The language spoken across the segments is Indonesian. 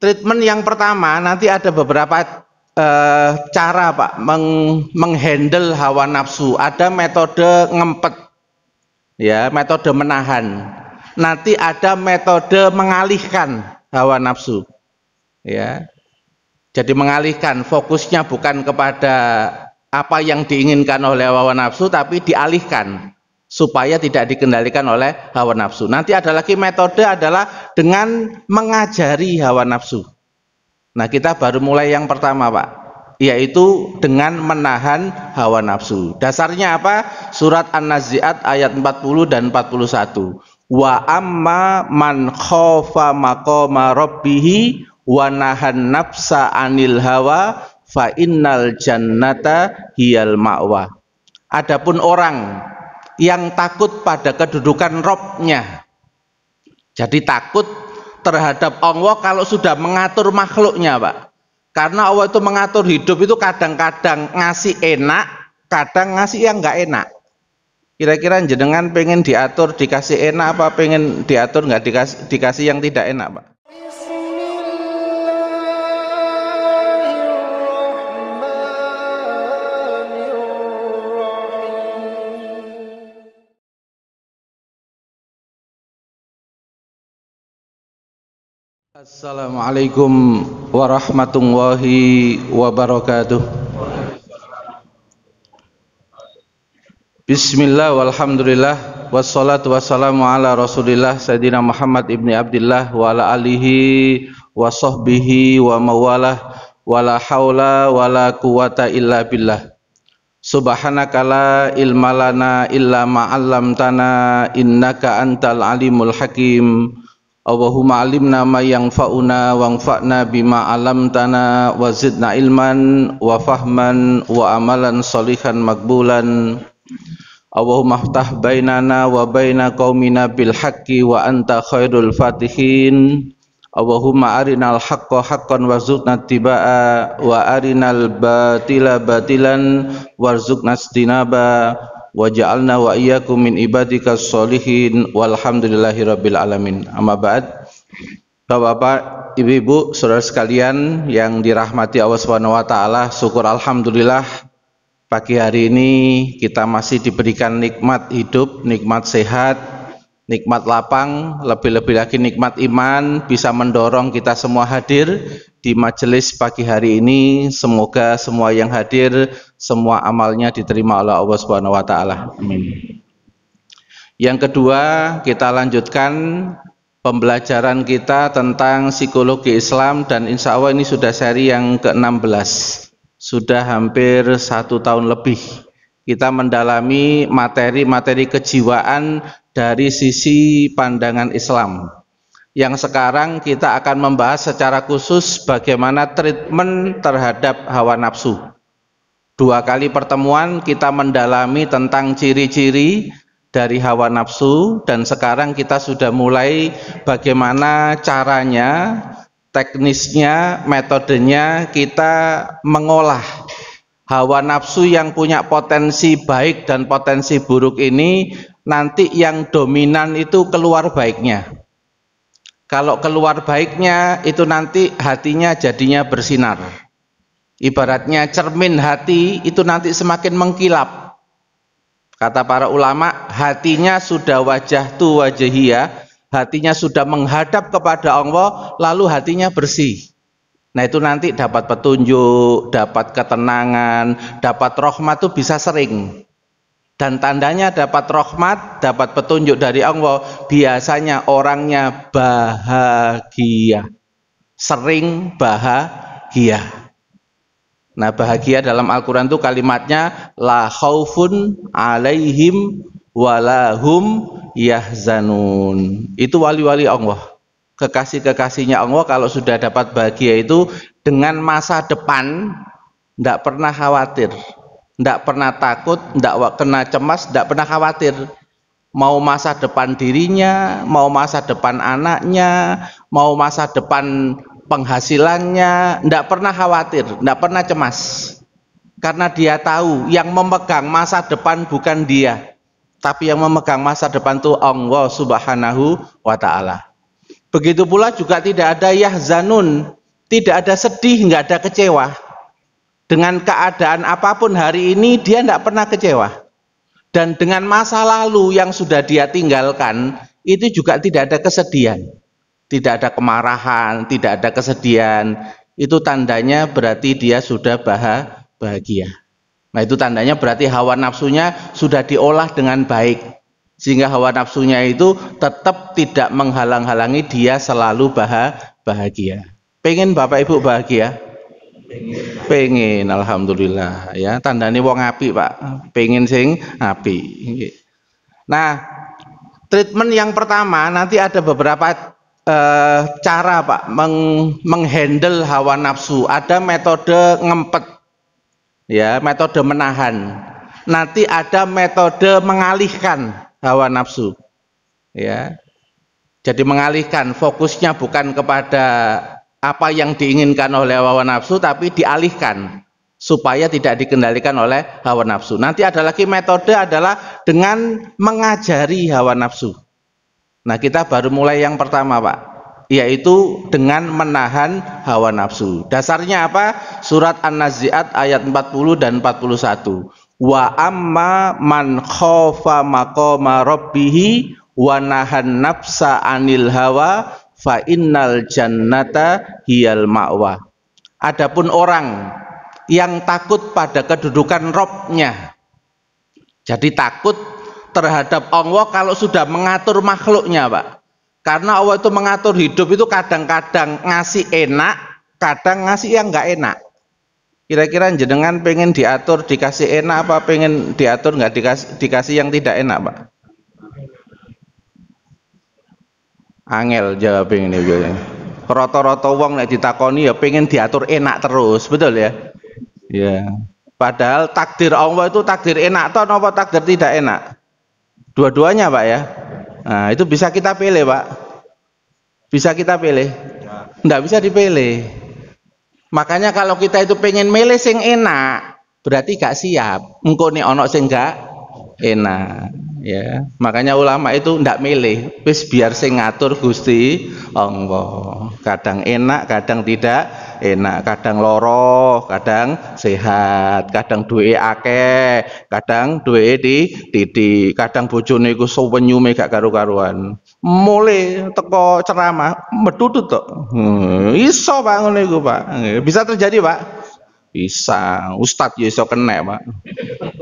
Treatment yang pertama nanti ada beberapa cara Pak menghandle hawa nafsu. Ada metode ngempet, ya, metode menahan. Nanti ada metode mengalihkan hawa nafsu, ya. Jadi mengalihkan, fokusnya bukan kepada apa yang diinginkan oleh hawa nafsu, tapi dialihkan supaya tidak dikendalikan oleh hawa nafsu. Nanti ada lagi metode adalah dengan mengajari hawa nafsu. Nah, kita baru mulai yang pertama Pak, yaitu dengan menahan hawa nafsu. Dasarnya apa? Surat An-Nazi'at ayat 40 dan 41. Wa amma man khofa maqama rabbihi wa nahan nafsa anil hawa fa innal jannata hiyal ma'wa. Adapun orang yang takut pada kedudukan Robnya, jadi takut terhadap Allah kalau sudah mengatur makhluknya Pak. Karena Allah itu mengatur hidup itu kadang-kadang ngasih enak, kadang ngasih yang nggak enak. Kira-kira jenengan pengen diatur dikasih enak apa pengen diatur nggak dikasih yang tidak enak Pak? Assalamualaikum warahmatullahi wabarakatuh. Bismillah walhamdulillah wassalatu wassalamu ala rasulillah Sayyidina Muhammad ibni Abdillah wa ala alihi wa sahbihi wa mawalah wa la hawla wa la quwata illa billah. Subhanaka la ilma lana illa ma'allamtana innaka antal alimul hakim. Allahumma alimna ma yanfa'una wanfa'na bima 'allamtana wa zidna ilman wa fahman wa amalan sholihan makbulan. Allahumma ftah bainana wa baina qaumina bil haqqi wa anta khairul fatihin. Allahumma arinal haqqa haqqan warzuqna ittiba'a wa arinal batila batilan warzuqna istinaba. Waja'alna wa iyyakum min ibadika sholihin walhamdulillahi rabbil alamin. Amma ba'd. Bapak-bapak, ibu-ibu, saudara sekalian yang dirahmati Allah Subhanahu wa taala, syukur alhamdulillah pagi hari ini kita masih diberikan nikmat hidup, nikmat sehat, nikmat lapang, lebih-lebih lagi nikmat iman bisa mendorong kita semua hadir di majelis pagi hari ini. Semoga semua yang hadir, semua amalnya diterima oleh Allah Subhanahu wa taala. Amin. Yang kedua, kita lanjutkan pembelajaran kita tentang psikologi Islam dan insya Allah ini sudah seri yang ke-16. Sudah hampir 1 tahun lebih kita mendalami materi-materi kejiwaan dari sisi pandangan Islam. Yang sekarang kita akan membahas secara khusus bagaimana treatment terhadap hawa nafsu. 2 kali pertemuan kita mendalami tentang ciri-ciri dari hawa nafsu dan sekarang kita sudah mulai bagaimana caranya, teknisnya, metodenya kita mengolah hawa nafsu yang punya potensi baik dan potensi buruk ini. Nanti yang dominan itu keluar baiknya. Kalau keluar baiknya itu nanti hatinya jadinya bersinar. Ibaratnya cermin hati itu nanti semakin mengkilap. Kata para ulama, hatinya sudah wajah tu wajahiyah, hatinya sudah menghadap kepada Allah, lalu hatinya bersih. Nah itu nanti dapat petunjuk, dapat ketenangan, dapat rahmat itu bisa sering. Dan tandanya dapat rahmat, dapat petunjuk dari Allah, biasanya orangnya bahagia, sering bahagia. Nah bahagia dalam Al-Quran itu kalimatnya la khaufun alaihim walahum yahzanun. Itu wali-wali Allah, kekasih-kekasihnya Allah. Kalau sudah dapat bahagia itu dengan masa depan tidak pernah khawatir, tidak pernah takut, tidak kena cemas, tidak pernah khawatir. Mau masa depan dirinya, mau masa depan anaknya, mau masa depan penghasilannya, tidak pernah khawatir, tidak pernah cemas. Karena dia tahu yang memegang masa depan bukan dia, tapi yang memegang masa depan itu Allah Subhanahu wa ta'ala. Begitu pula juga tidak ada yahzanun. Tidak ada sedih, nggak ada kecewa. Dengan keadaan apapun hari ini dia tidak pernah kecewa. Dan dengan masa lalu yang sudah dia tinggalkan itu juga tidak ada kesedihan. Tidak ada kemarahan, tidak ada kesedihan. Itu tandanya berarti dia sudah bahagia. Nah itu tandanya berarti hawa nafsunya sudah diolah dengan baik. Sehingga hawa nafsunya itu tetap tidak menghalang-halangi dia selalu bahagia. Pengen Bapak Ibu bahagia? Pengen, alhamdulillah ya. Tandane wong apik, Pak. Pengen sing apik. Nah, treatment yang pertama nanti ada beberapa cara, Pak, menghandle hawa nafsu. Ada metode ngempet, ya, metode menahan. Nanti ada metode mengalihkan hawa nafsu, ya. Jadi mengalihkan, fokusnya bukan kepada apa yang diinginkan oleh hawa nafsu, tapi dialihkan supaya tidak dikendalikan oleh hawa nafsu. Nanti ada lagi metode adalah dengan mengajari hawa nafsu. Nah kita baru mulai yang pertama, Pak, yaitu dengan menahan hawa nafsu. Dasarnya apa? Surat An-Nazi'at ayat 40 dan 41. Wa amma man khofa maqama rabbihi wa nahan nafsa anil hawa fa innal jannata hiyal ma'wa. Adapun orang yang takut pada kedudukan Robnya, jadi takut terhadap Allah kalau sudah mengatur makhluknya, Pak. Karena Allah itu mengatur hidup itu kadang-kadang ngasih enak, kadang ngasih yang nggak enak. Kira-kira jenengan pengen diatur dikasih enak apa pengen diatur nggak dikasih yang tidak enak, Pak? Angel jawab ini. Rata-rata wong nek ditakoni ya pengen diatur enak terus, betul ya? Ya. Padahal takdir Allah itu takdir enak atau apa takdir tidak enak? Dua-duanya, Pak ya. Nah, itu bisa kita pilih, Pak. Bisa kita pilih? Enggak bisa dipilih. Makanya kalau kita itu pengen milih sing enak, berarti gak siap. Engko nek ono sing gak enak, ya. Makanya ulama itu ndak milih, wis biar sing ngatur Gusti Allah. Kadang enak, kadang tidak enak, kadang loro, kadang sehat, kadang duwe akeh, kadang duwe titik, kadang bojone iku suwenyume gak karu-karuan. Mulai teko ceramah medhutut tok. Iso Pak ngono iku, Pak. Bisa terjadi, Pak. Bisa, Ustadz ya iso kena, Pak.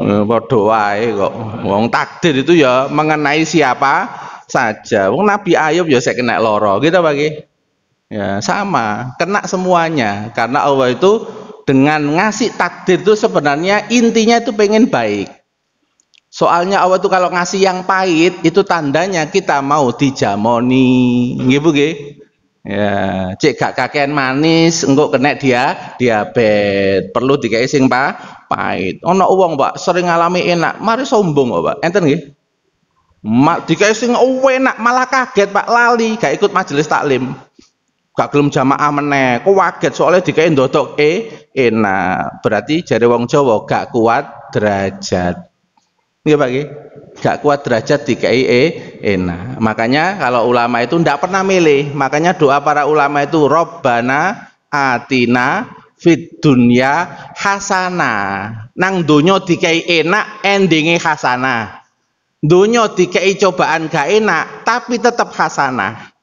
Padha wae kok. Wong takdir itu ya mengenai siapa saja. Wong Nabi Ayub ya saya kena loro, gitu Pak. Ya, sama, kena semuanya. Karena Allah itu dengan ngasih takdir itu sebenarnya intinya itu pengen baik. Soalnya Allah itu kalau ngasih yang pahit itu tandanya kita mau dijamoni, nggih Bu nggih. Ya, cek gak kakean manis, engko kena diabetes, perlu dikai sing pahit. Ono wong, Pak, sering ngalami enak, mari sombong kok, Pak. Enten nggih? Mak dikai sing enak malah kaget, Pak, lali, gak ikut majelis taklim. Gak gelem jamaah meneh, kok kaget soalnya dikai ndodok enak. Berarti jare wong Jawa gak kuat derajat. Nggih Pak nggih? Gak kuat derajat dikai enak. Makanya kalau ulama itu ndak pernah milih. Makanya doa para ulama itu Robbana atina fid dunya hasanah. Nang donya dikai enak, endinge hasanah. Donya dikai cobaan gak enak, tapi tetap hasanah.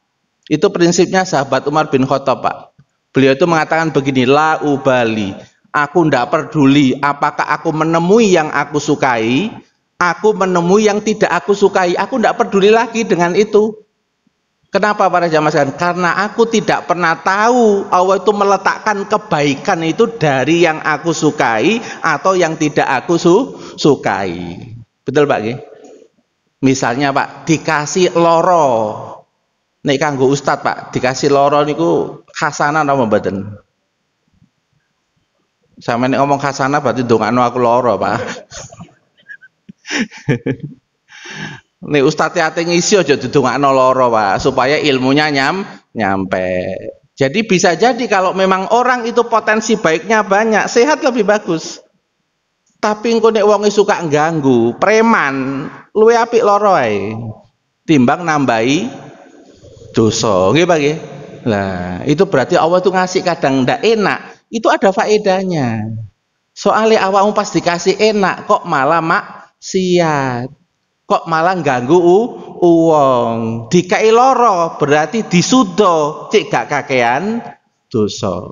Itu prinsipnya sahabat Umar bin Khattab, Pak. Beliau itu mengatakan begini, la ubali. Aku ndak peduli apakah aku menemui yang aku sukai, aku menemui yang tidak aku sukai, aku tidak peduli lagi dengan itu. Kenapa para jamaah sekalian? Karena aku tidak pernah tahu Allah itu meletakkan kebaikan itu dari yang aku sukai atau yang tidak aku sukai. Betul Pak? Misalnya Pak, dikasih loro. Nek kanggo Ustadz Pak, dikasih loro niku hasanah apa mboten? Sama nek ngomong hasanah berarti ndongakno aku loro, Pak. Nih Ustadz ate ngisi aja didongakno loro, Pak, supaya ilmunya nyampe. Jadi bisa jadi kalau memang orang itu potensi baiknya banyak, sehat lebih bagus. Tapi engko nek wong suka ganggu, preman, luwe apik loro ae. Timbang nambahi dosa. Nggih, Pak nggih. Lah, itu berarti Allah tuh ngasih kadang ndak enak, itu ada faedahnya. Soalnya awakmu pas dikasih enak kok malah maksiat. Kok malah ganggu uang. Dikai loro berarti disudo, cek gak kakean dosa.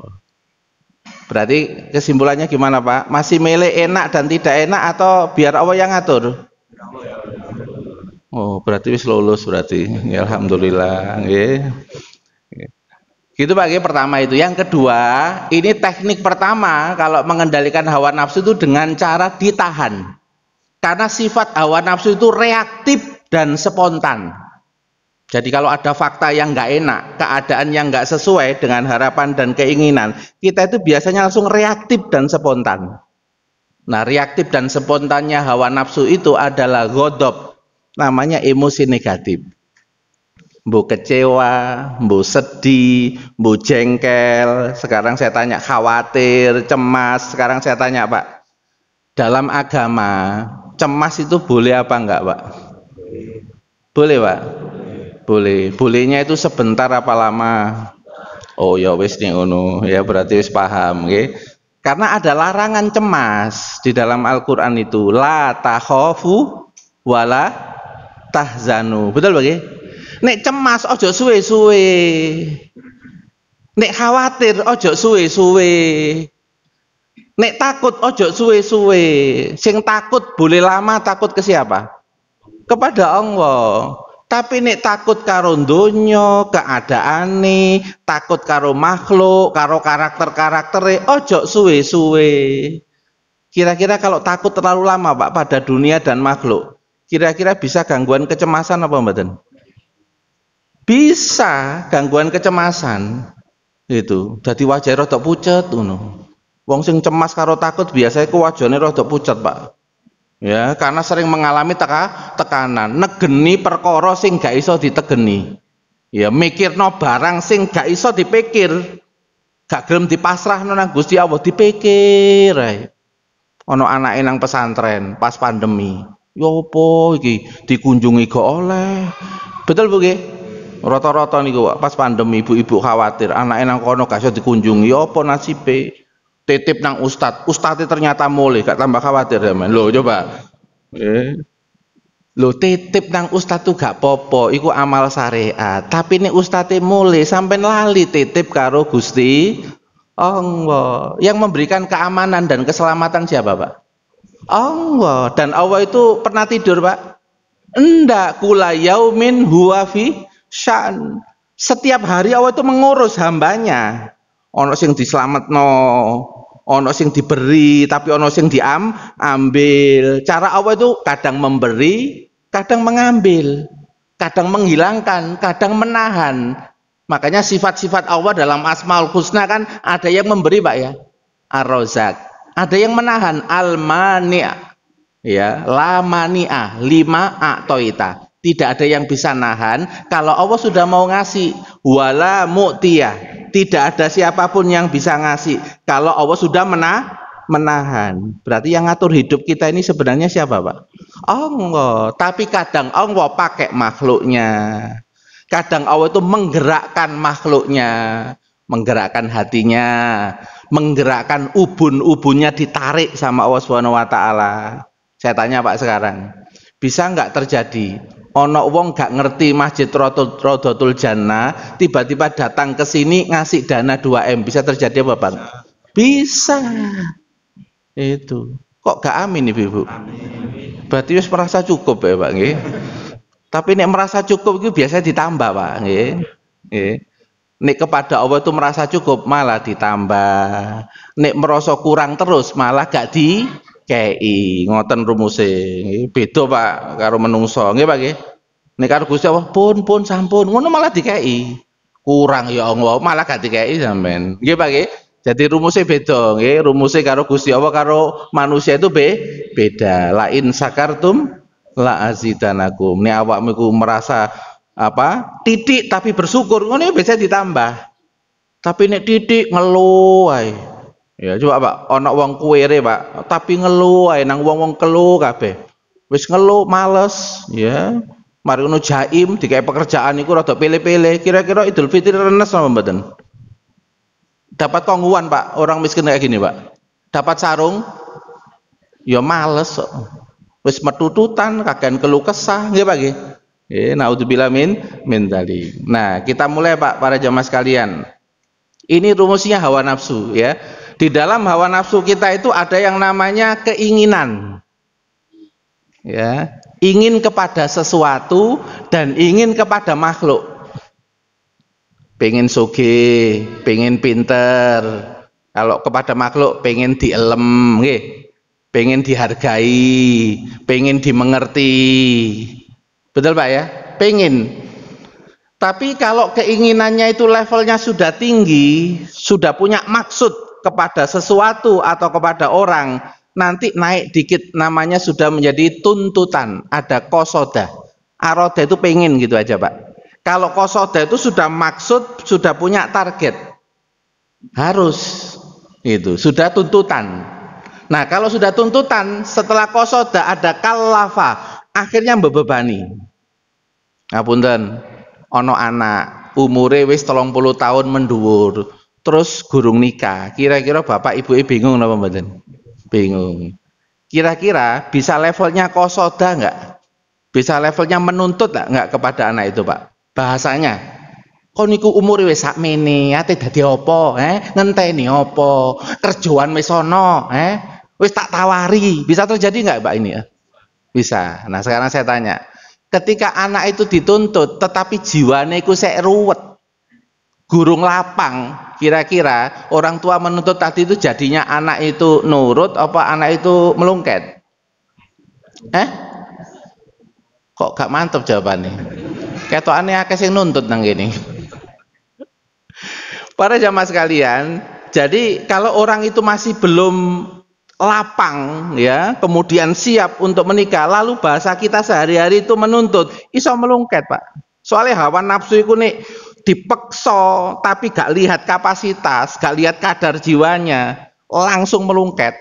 Berarti kesimpulannya gimana Pak? Masih milih enak dan tidak enak atau biar Allah yang ngatur? Oh, berarti wis lulus berarti. Ya, alhamdulillah, nggih. Gitu Pak, pertama itu. Yang kedua, ini teknik pertama kalau mengendalikan hawa nafsu itu dengan cara ditahan. Karena sifat hawa nafsu itu reaktif dan spontan. Jadi kalau ada fakta yang nggak enak, keadaan yang nggak sesuai dengan harapan dan keinginan, kita itu biasanya langsung reaktif dan spontan. Nah, reaktif dan spontannya hawa nafsu itu adalah ghadab, namanya emosi negatif. Mbu kecewa, mbu sedih, mbu jengkel. Sekarang saya tanya khawatir, cemas. Sekarang saya tanya Pak, dalam agama cemas itu boleh apa enggak Pak? Boleh Pak? Boleh. Bolehnya itu sebentar apa lama? Oh ya wis nih ngono. Ya berarti wis paham, nggih. Karena ada larangan cemas di dalam Al-Qur'an itu, la takhafu wala tahzanu. Betul Pak? Nek cemas ojo suwe-suwe. Nek khawatir ojo suwe-suwe. Nek takut ojo suwe-suwe. Sing takut boleh lama, takut ke siapa? Kepada Allah. Tapi nek takut karo donya, keadaane, takut karo makhluk, karo karakter-karaktere, ojo suwe-suwe. Kira-kira kalau takut terlalu lama Pak pada dunia dan makhluk, kira-kira bisa gangguan kecemasan apa mboten? Bisa gangguan kecemasan itu. Jadi wajah rada pucet ngono. Wong sing cemas karo takut biasanya ku wajane rada pucet, Pak. Ya, karena sering mengalami tekanan, negeni perkara sing gak iso ditegeni. Ya, mikirno barang sing gak iso dipikir. Gak gelem dipasrahno nang Gusti Allah, dipikir ae. Ana anake nang pesantren pas pandemi. Yo opo iki dikunjungi gak oleh. Betul Bu nggih? Rata-rata niku pas pandemi ibu-ibu khawatir anake nang kono gak iso dikunjungi, ya apa nasibe? Titip nang ustadz ternyata mulih, gak tambah khawatir sampean. Lho coba. Lho titip nang ustadz tuh gak popo, iku amal syariat. Tapi nek ustadze mulih sampean lali titip karo Gusti Allah. Yang memberikan keamanan dan keselamatan siapa, Pak? Allah. Dan Allah itu pernah tidur, Pak? Enggak, kula yaumin huwa fi sya'n. Setiap hari Allah itu mengurus hambanya. Ono sing dislametno, ono sing diberi, tapi ono sing diambil. Cara Allah itu kadang memberi, kadang mengambil, kadang menghilangkan, kadang menahan. Makanya sifat-sifat Allah dalam Asmaul Husna kan ada yang memberi Pak ya, Ar-Razzaq. Ada yang menahan, Al-Mani'. Ya, la mani'ah, lima a'toita. Tidak ada yang bisa nahan. Kalau Allah sudah mau ngasih, wala mu'tiyah. Tidak ada siapapun yang bisa ngasih kalau Allah sudah menahan. Berarti yang ngatur hidup kita ini sebenarnya siapa Pak? Allah. Tapi kadang Allah pakai makhluknya. Kadang Allah itu menggerakkan makhluknya, menggerakkan hatinya, menggerakkan ubun-ubunnya ditarik sama Allah Subhanahu wa taala. Saya tanya Pak sekarang, bisa nggak terjadi ono wong gak ngerti Masjid Rodotul Jannah tiba-tiba datang ke sini ngasih dana 2M, bisa terjadi apa Pak? Bisa. Itu kok gak amin Ibu? Berarti wis merasa cukup ya Pak nggih. Tapi nek merasa cukup itu biasanya ditambah Pak nggih. Nggih. Nek kepada Allah itu merasa cukup malah ditambah. Nek merasa kurang terus malah gak dikei. Ngoten rumuse. Beda Pak karo menungso nggih Pak nggih. Nek karo Gusti Allah pun sampun ngono malah dikei. Kurang ya Allah malah gak dikei sampean. Nggih Pak nggih. Jadi rumusnya beda nggih. Rumusnya karo Gusti Allah karo manusia itu beda. La in sakartum la azidanakum. Nek awakmu iku merasa apa? Titik tapi bersyukur ngono bisa ditambah. Tapi nek titik ngeluh ae. Ya coba Pak, ana wong kuwere Pak, tapi ngeluh ae nang wong-wong keluh kabeh. Wis ngeluh males, ya. Mari ngono jaim dikai pekerjaan iku rada pele-pele. Kira-kira Idul Fitri renes apa mboten? Dapat kongguan Pak, orang miskin kayak gini Pak. Dapat sarung, ya males kok. Wis metututan, kakean keluh kesah, nggih Pak nggih. Naudzubillah min dzalik. Nah, kita mulai Pak, para jamaah sekalian. Ini rumusnya hawa nafsu ya. Di dalam hawa nafsu kita itu ada yang namanya keinginan. Ya, ingin kepada sesuatu dan ingin kepada makhluk. Pengen sugih, pengen pinter. Kalau kepada makhluk pengen dielem, nggih. Pengen dihargai, pengen dimengerti. Betul Pak ya? Pengen. Tapi kalau keinginannya itu levelnya sudah tinggi, sudah punya maksud kepada sesuatu atau kepada orang, nanti naik dikit namanya sudah menjadi tuntutan, ada kosoda. Aroda itu pengen gitu aja Pak. Kalau kosoda itu sudah maksud, sudah punya target, harus itu sudah tuntutan. Nah kalau sudah tuntutan, setelah kosoda ada kalafa, akhirnya membebani. Ngapunten, ono anak umure wis 30 tahun mendhuwur, terus gurung nikah. Kira-kira bapak ibu bingung napa mboten? Bingung. Kira-kira bisa levelnya kosoda enggak? Bisa levelnya menuntut enggak kepada anak itu, Pak? Bahasanya, kon niku umure wis sakmene, ate dadi apa? Ngenteni apa? Kerjaan wis ana, wis tak tawari. Bisa terjadi enggak, Pak ini ya? Bisa. Nah, sekarang saya tanya. Ketika anak itu dituntut tetapi jiwane iku sek ruwet, gurung lapang, kira-kira orang tua menuntut tadi itu jadinya anak itu nurut apa anak itu melungket? Kok gak mantep jawabannya? Ketokane akeh sing nuntut nang kene. Para jamaah sekalian, jadi kalau orang itu masih belum lapang ya, kemudian siap untuk menikah, lalu bahasa kita sehari-hari itu menuntut, iso melungket Pak. Soalnya hawa nafsu itu nih dipeksa tapi gak lihat kapasitas, gak lihat kadar jiwanya, langsung melungket.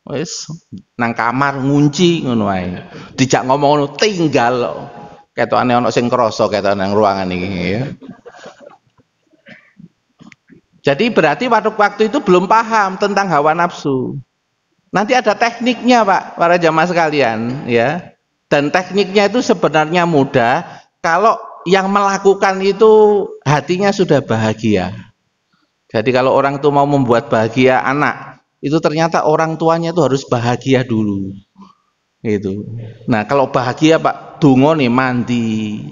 Wis nang kamar ngunci ngono ae. Dijak ngomong ngono tinggal. Ketokane ana sing krasa ketokane nang ruangan iki ya. Jadi berarti waktu itu belum paham tentang hawa nafsu. Nanti ada tekniknya Pak, para jamaah sekalian ya. Dan tekniknya itu sebenarnya mudah kalau yang melakukan itu hatinya sudah bahagia. Jadi kalau orang itu mau membuat bahagia anak, itu ternyata orang tuanya itu harus bahagia dulu. Gitu. Nah, kalau bahagia Pak, dungone mandi.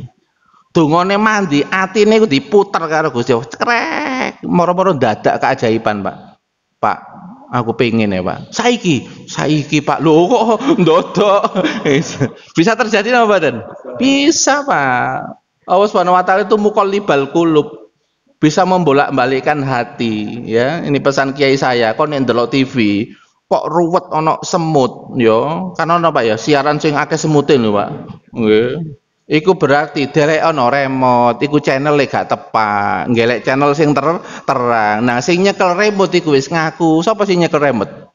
Dungone mandi, atine iku diputer karo Gusti Allah. Cekrek, moro-moro dadak keajaiban Pak. Pak, aku pengen ya Pak. Saiki Pak. Loh kok ndodok. Bisa terjadi apa badan? Bisa Pak. Allah Subhanahu wa taala itu muqallibal qulub. Bisa membolak-balikkan hati, ya. Ini pesan kiai saya, kon nek ndelok TV, kok ruwet ana semut, ya. Kan ana Pak ya, siaran sing akeh semute lho Pak. Nggih. Iku berarti derek ana remote, iku channel gak tepak, ngelek channel sing terang. Nah, sing nyekel remote iku wis ngaku. Sapa sing nyekel remote?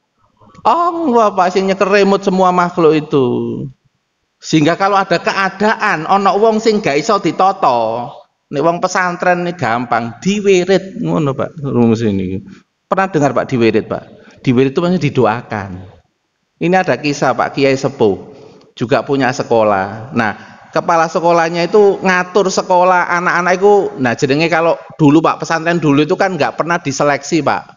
Allah Pak sing nyekel remote semua makhluk itu. Sehingga kalau ada keadaan ana wong sing gak iso ditata, nek wong pesantren ini gampang diwirid ngono Pak. Rumus ini. Pernah dengar Pak diwirid Pak? Diwirid itu maksudnya didoakan. Ini ada kisah Pak Kiai Sepuh juga punya sekolah. Nah, kepala sekolahnya itu ngatur sekolah anak-anak itu. Nah jenenge kalau dulu Pak pesantren dulu itu kan nggak pernah diseleksi Pak.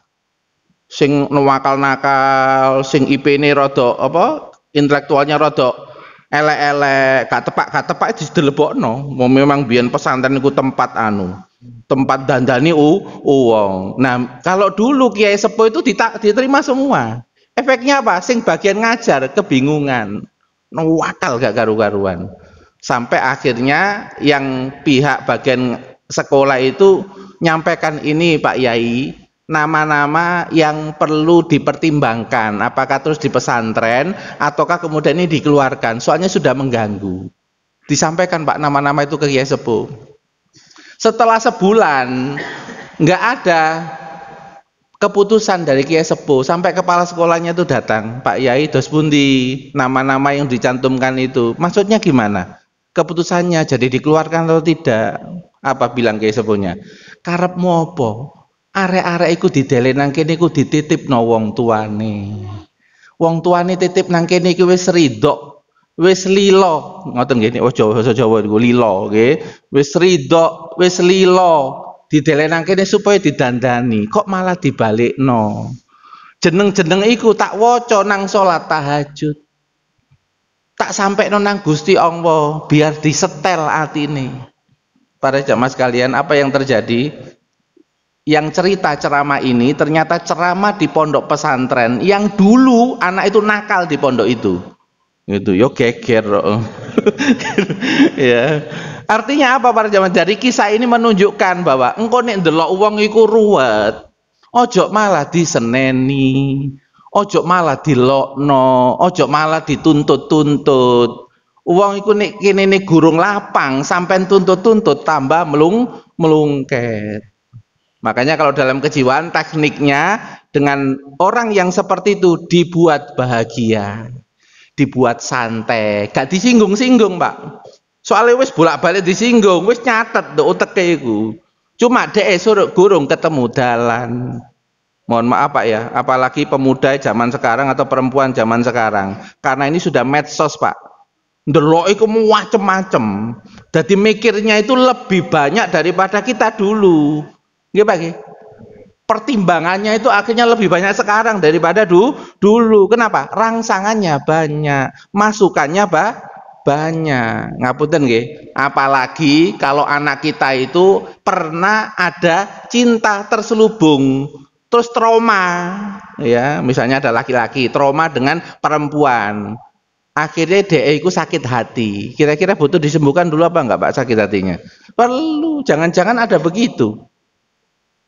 Sing nakal-nakal, sing IP-ne rada apa intelektualnya rada elek-elek, gak tepak didelebokno. Memang biyen pesantren itu tempat tempat dandani wong. Nah kalau dulu Kiai Sepuh itu diterima semua. Efeknya apa? Sing bagian ngajar kebingungan, wakal gak karu-karuan. Sampai akhirnya yang pihak bagian sekolah itu nyampaikan ini Pak Yai, nama-nama yang perlu dipertimbangkan apakah terus di pesantren ataukah kemudian ini dikeluarkan, soalnya sudah mengganggu. Disampaikan Pak nama-nama itu ke Kiai Sepuh. Setelah sebulan nggak ada keputusan dari Kiai Sepuh, sampai kepala sekolahnya itu datang, Pak Yai dos pundi nama-nama yang dicantumkan itu maksudnya gimana? keputusannya, jadi dikeluarkan atau tidak. Apa bilang ke sepuhnya? Karepmu apa? Arek-arek iku didele nang kene iku dititipno wong tuane. Wong tuane titip nang kene iki wis ridho, wis lilo. Ngoten nggih nek basa Jawa iku lilo nggih. Wis ridho, wis lilo. Didele nang kene supaya didandani. Kok malah dibalikno? Jeneng-jeneng iku tak waca nang salat tahajud. Tak sampai nang Gusti Allah biar disetel atine. Para jamaah sekalian, apa yang terjadi? Yang cerita ceramah ini ternyata ceramah di pondok pesantren yang dulu anak itu nakal di pondok itu. Itu yo geger. Ya. Artinya apa para jamaah? Jadi kisah ini menunjukkan bahwa engko nek ndelok wong iku ruwet, ojo malah diseneni, ojo malah dilokno, ojo malah dituntut-tuntut. Uang iku nek kene nek gurung lapang sampai tuntut-tuntut tambah melungket. Makanya kalau dalam kejiwaan tekniknya dengan orang yang seperti itu dibuat bahagia, dibuat santai, gak disinggung-singgung, Pak. Soalnya wis bolak-balik disinggung, wis nyatet do uteke iku. Cuma dhek suruh gurung ketemu dalan. Mohon maaf Pak ya, apalagi pemuda zaman sekarang atau perempuan zaman sekarang. Karena ini sudah medsos, Pak. Ndelok iku macem-macem. Jadi mikirnya itu lebih banyak daripada kita dulu. Nggih Pak nggih. Pertimbangannya itu akhirnya lebih banyak sekarang daripada dulu. Kenapa? Rangsangannya banyak, masukannya banyak. Ngapunten nggih. Apalagi kalau anak kita itu pernah ada cinta terselubung, terus trauma, ya, misalnya ada laki-laki trauma dengan perempuan. Akhirnya DE itu sakit hati. Kira-kira butuh disembuhkan dulu apa enggak Pak sakit hatinya? Perlu, jangan-jangan ada begitu.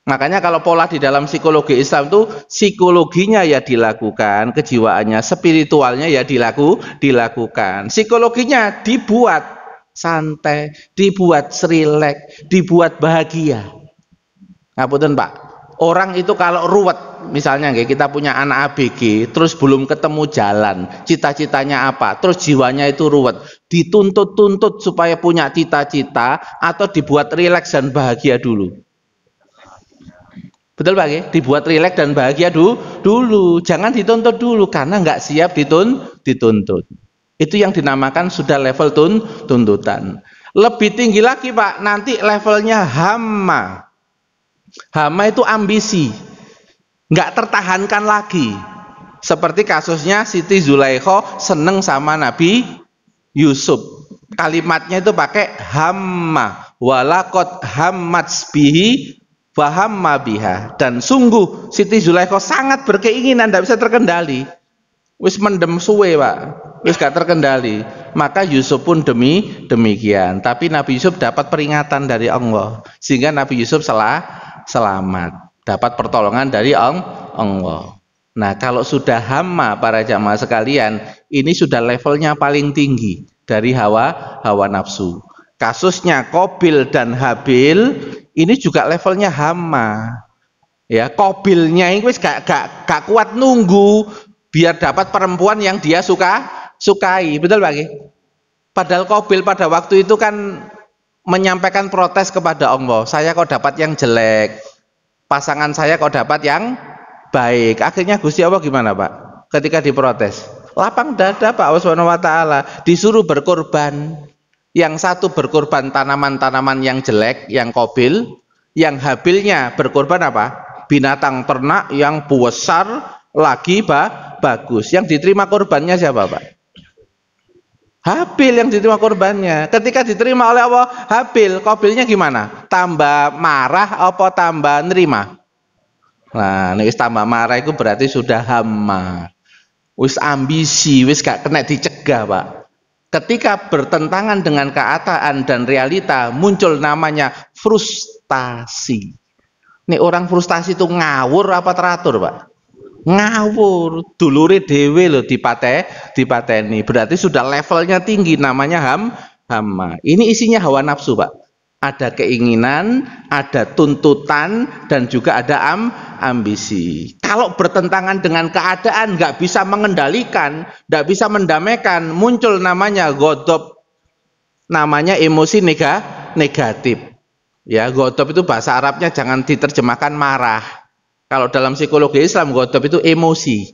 Makanya kalau pola di dalam psikologi Islam itu psikologinya ya dilakukan, kejiwaannya, spiritualnya ya dilakukan. Psikologinya dibuat santai, dibuat rileks, dibuat bahagia. Ngapunten Pak. Orang itu kalau ruwet, misalnya kita punya anak ABG, terus belum ketemu jalan, cita-citanya apa, terus jiwanya itu ruwet, dituntut-tuntut supaya punya cita-cita atau dibuat rileks dan bahagia dulu. Betul Pak ya? Dibuat rileks dan bahagia dulu, jangan dituntut dulu karena nggak siap dituntut. Itu yang dinamakan sudah level tuntutan. Lebih tinggi lagi Pak, nanti levelnya hama. Hama itu ambisi, nggak tertahankan lagi. Seperti kasusnya Siti Zulaikha seneng sama Nabi Yusuf. Kalimatnya itu pakai hamma, walakot hammat bihi, fahamma biha. Dan sungguh Siti Zulaikha sangat berkeinginan, tidak bisa terkendali. Wis mendem suwe Pak, wis gak terkendali. Maka Yusuf pun demikian. Tapi Nabi Yusuf dapat peringatan dari Allah, sehingga Nabi Yusuf selamat, dapat pertolongan dari Allah. Nah kalau sudah hama para jamaah sekalian, ini sudah levelnya paling tinggi dari hawa nafsu. Kasusnya Qabil dan Habil ini juga levelnya hama. Ya, Qabilnya ini gak kuat nunggu biar dapat perempuan yang dia sukai, betul Pak? Padahal Qabil pada waktu itu kan menyampaikan protes kepada Allah, saya kok dapat yang jelek, pasangan saya kok dapat yang baik. Akhirnya Gusti Allah gimana Pak? Ketika diprotes, lapang dada Pak Allah Subhanahu wa taala, disuruh berkorban. Yang satu berkorban tanaman-tanaman yang jelek, yang Qabil, yang Habilnya berkorban apa? Binatang ternak yang besar lagi bagus. Yang diterima korbannya siapa Pak? Habil yang diterima korbannya. Ketika diterima oleh Allah, Habil, Qabilnya gimana? Tambah marah apa tambah nerima? Nah, wis tambah marah itu berarti sudah hama. Wis ambisi, wis gak kena dicegah, Pak. Ketika bertentangan dengan keadaan dan realita, muncul namanya frustasi. Nih orang frustasi itu ngawur apa teratur, Pak? Ngawur, dulure dewe loh dipateni. Berarti sudah levelnya tinggi, namanya hama. Ini isinya hawa nafsu Pak. Ada keinginan, ada tuntutan, dan juga ada ambisi. Kalau bertentangan dengan keadaan, nggak bisa mengendalikan, nggak bisa mendamaikan, muncul namanya ghadab, namanya emosi negatif. Ya, ghadab itu bahasa Arabnya jangan diterjemahkan marah. Kalau dalam psikologi Islam ghadab itu emosi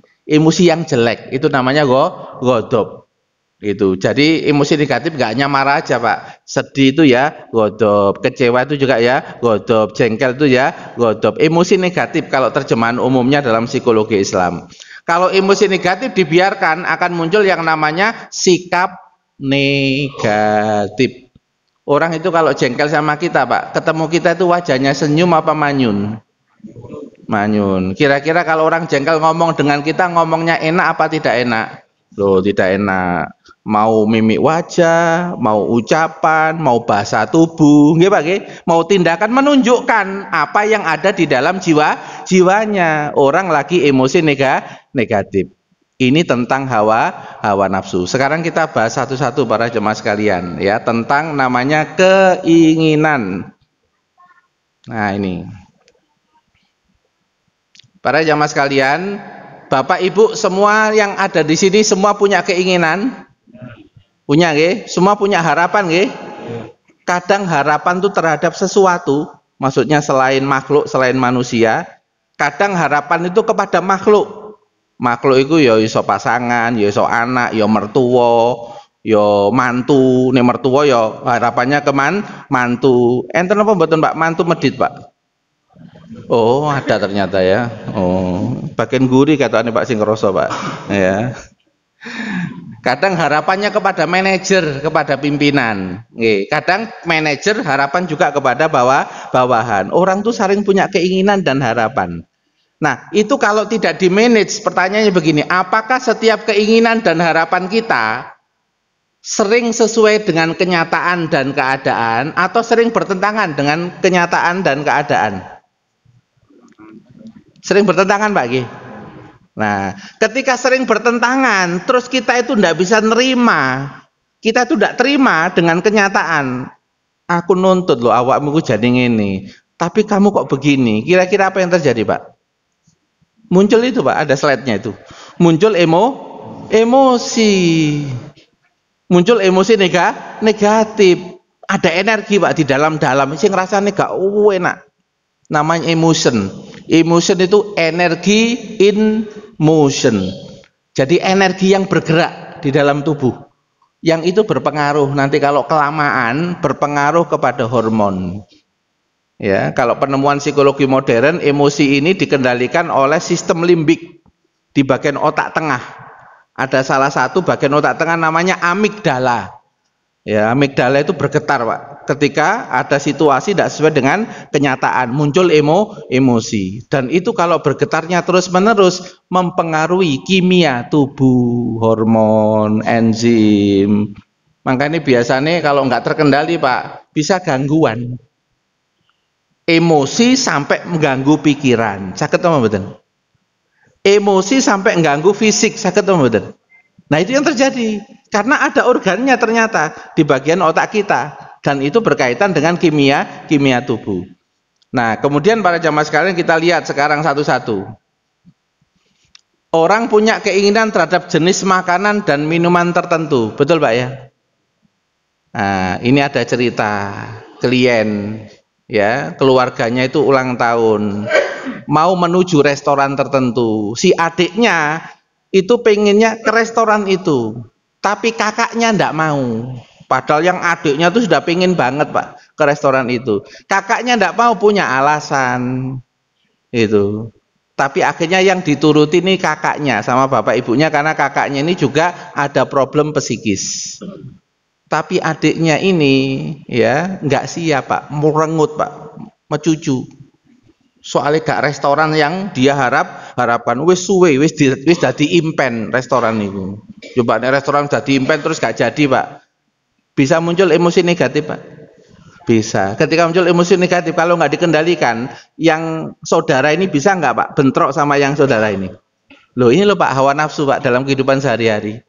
yang jelek, itu namanya ghadab. Itu. Jadi emosi negatif gak hanya marah aja, Pak. Sedih itu ya ghadab, kecewa itu juga ya ghadab, jengkel itu ya ghadab. Emosi negatif kalau terjemahan umumnya dalam psikologi Islam. Kalau emosi negatif dibiarkan akan muncul yang namanya sikap negatif. Orang itu kalau jengkel sama kita, Pak, ketemu kita itu wajahnya senyum apa manyun? Manyun. Kira-kira kalau orang jengkel ngomong dengan kita, ngomongnya enak apa tidak enak? Loh, tidak enak. Mau mimik wajah, mau ucapan, mau bahasa tubuh, nggih Pak, nggih. Mau tindakan menunjukkan apa yang ada di dalam jiwanya. Orang lagi emosi negatif. Ini tentang hawa nafsu. Sekarang kita bahas satu-satu para jemaah sekalian ya, tentang namanya keinginan. Nah, ini. Para jemaah sekalian, Bapak Ibu semua yang ada di sini semua punya keinginan? Punya nggih? Semua punya harapan nggih? Kadang harapan itu terhadap sesuatu, maksudnya selain makhluk, selain manusia. Kadang harapan itu kepada makhluk. Makhluk itu ya iso pasangan, ya iso anak, ya mertua, ya mantu. Nek mertua ya harapannya ke mantu. Enten apa mboten Pak? Mantu medit Pak? Oh, ada ternyata ya. Oh, bagian gurih katanya Pak sing ngeroso Pak. Ya. Kadang harapannya kepada manajer, kepada pimpinan. Kadang manajer harapan juga kepada bawahan. Orang tuh saling punya keinginan dan harapan. Nah, itu kalau tidak di-manage, pertanyaannya begini, apakah setiap keinginan dan harapan kita sering sesuai dengan kenyataan dan keadaan atau sering bertentangan dengan kenyataan dan keadaan? Sering bertentangan, Pak Ki? Nah, ketika sering bertentangan, terus kita itu tidak bisa nerima, kita itu tidak terima dengan kenyataan. Aku nuntut loh awakmu jadi ngene, tapi kamu kok begini, kira-kira apa yang terjadi Pak? Muncul itu Pak, ada slide-nya itu. Muncul emosi. Muncul emosi negatif. Ada energi Pak di dalam-dalam. Sing rasane gak enak. Namanya emotion. Emotion itu energi in motion. Jadi energi yang bergerak di dalam tubuh. Yang itu berpengaruh nanti kalau kelamaan berpengaruh kepada hormon. Ya, kalau penemuan psikologi modern, emosi ini dikendalikan oleh sistem limbik di bagian otak tengah. Ada salah satu bagian otak tengah namanya amigdala. Ya, amigdala itu bergetar, Pak. Ketika ada situasi tidak sesuai dengan kenyataan, muncul emosi. Dan itu kalau bergetarnya terus-menerus mempengaruhi kimia tubuh, hormon, enzim. Makanya biasanya kalau nggak terkendali, Pak, bisa gangguan. Emosi sampai mengganggu pikiran, sakit apa mboten? Emosi sampai mengganggu fisik, sakit apa mboten? Nah, itu yang terjadi karena ada organnya ternyata di bagian otak kita dan itu berkaitan dengan kimia tubuh. Nah, kemudian para jamaah sekalian kita lihat sekarang satu-satu. Orang punya keinginan terhadap jenis makanan dan minuman tertentu, betul Pak ya? Nah, ini ada cerita klien. Ya, keluarganya itu ulang tahun, mau menuju restoran tertentu. Si adiknya itu pengennya ke restoran itu, tapi kakaknya ndak mau. Padahal yang adiknya itu sudah pengen banget Pak ke restoran itu. Kakaknya ndak mau, punya alasan itu. Tapi akhirnya yang dituruti ini kakaknya sama bapak ibunya karena kakaknya ini juga ada problem psikis. Tapi adiknya ini ya nggak siap Pak, merengut Pak, mecucu. Soalnya gak restoran yang dia harapkan, wis suwe, wis dadi impen restoran itu. Coba nih restoran dadi impen terus gak jadi Pak. Bisa muncul emosi negatif Pak. Bisa. Ketika muncul emosi negatif kalau nggak dikendalikan, yang saudara ini bisa nggak Pak bentrok sama yang saudara ini? Loh ini loh Pak hawa nafsu Pak dalam kehidupan sehari-hari.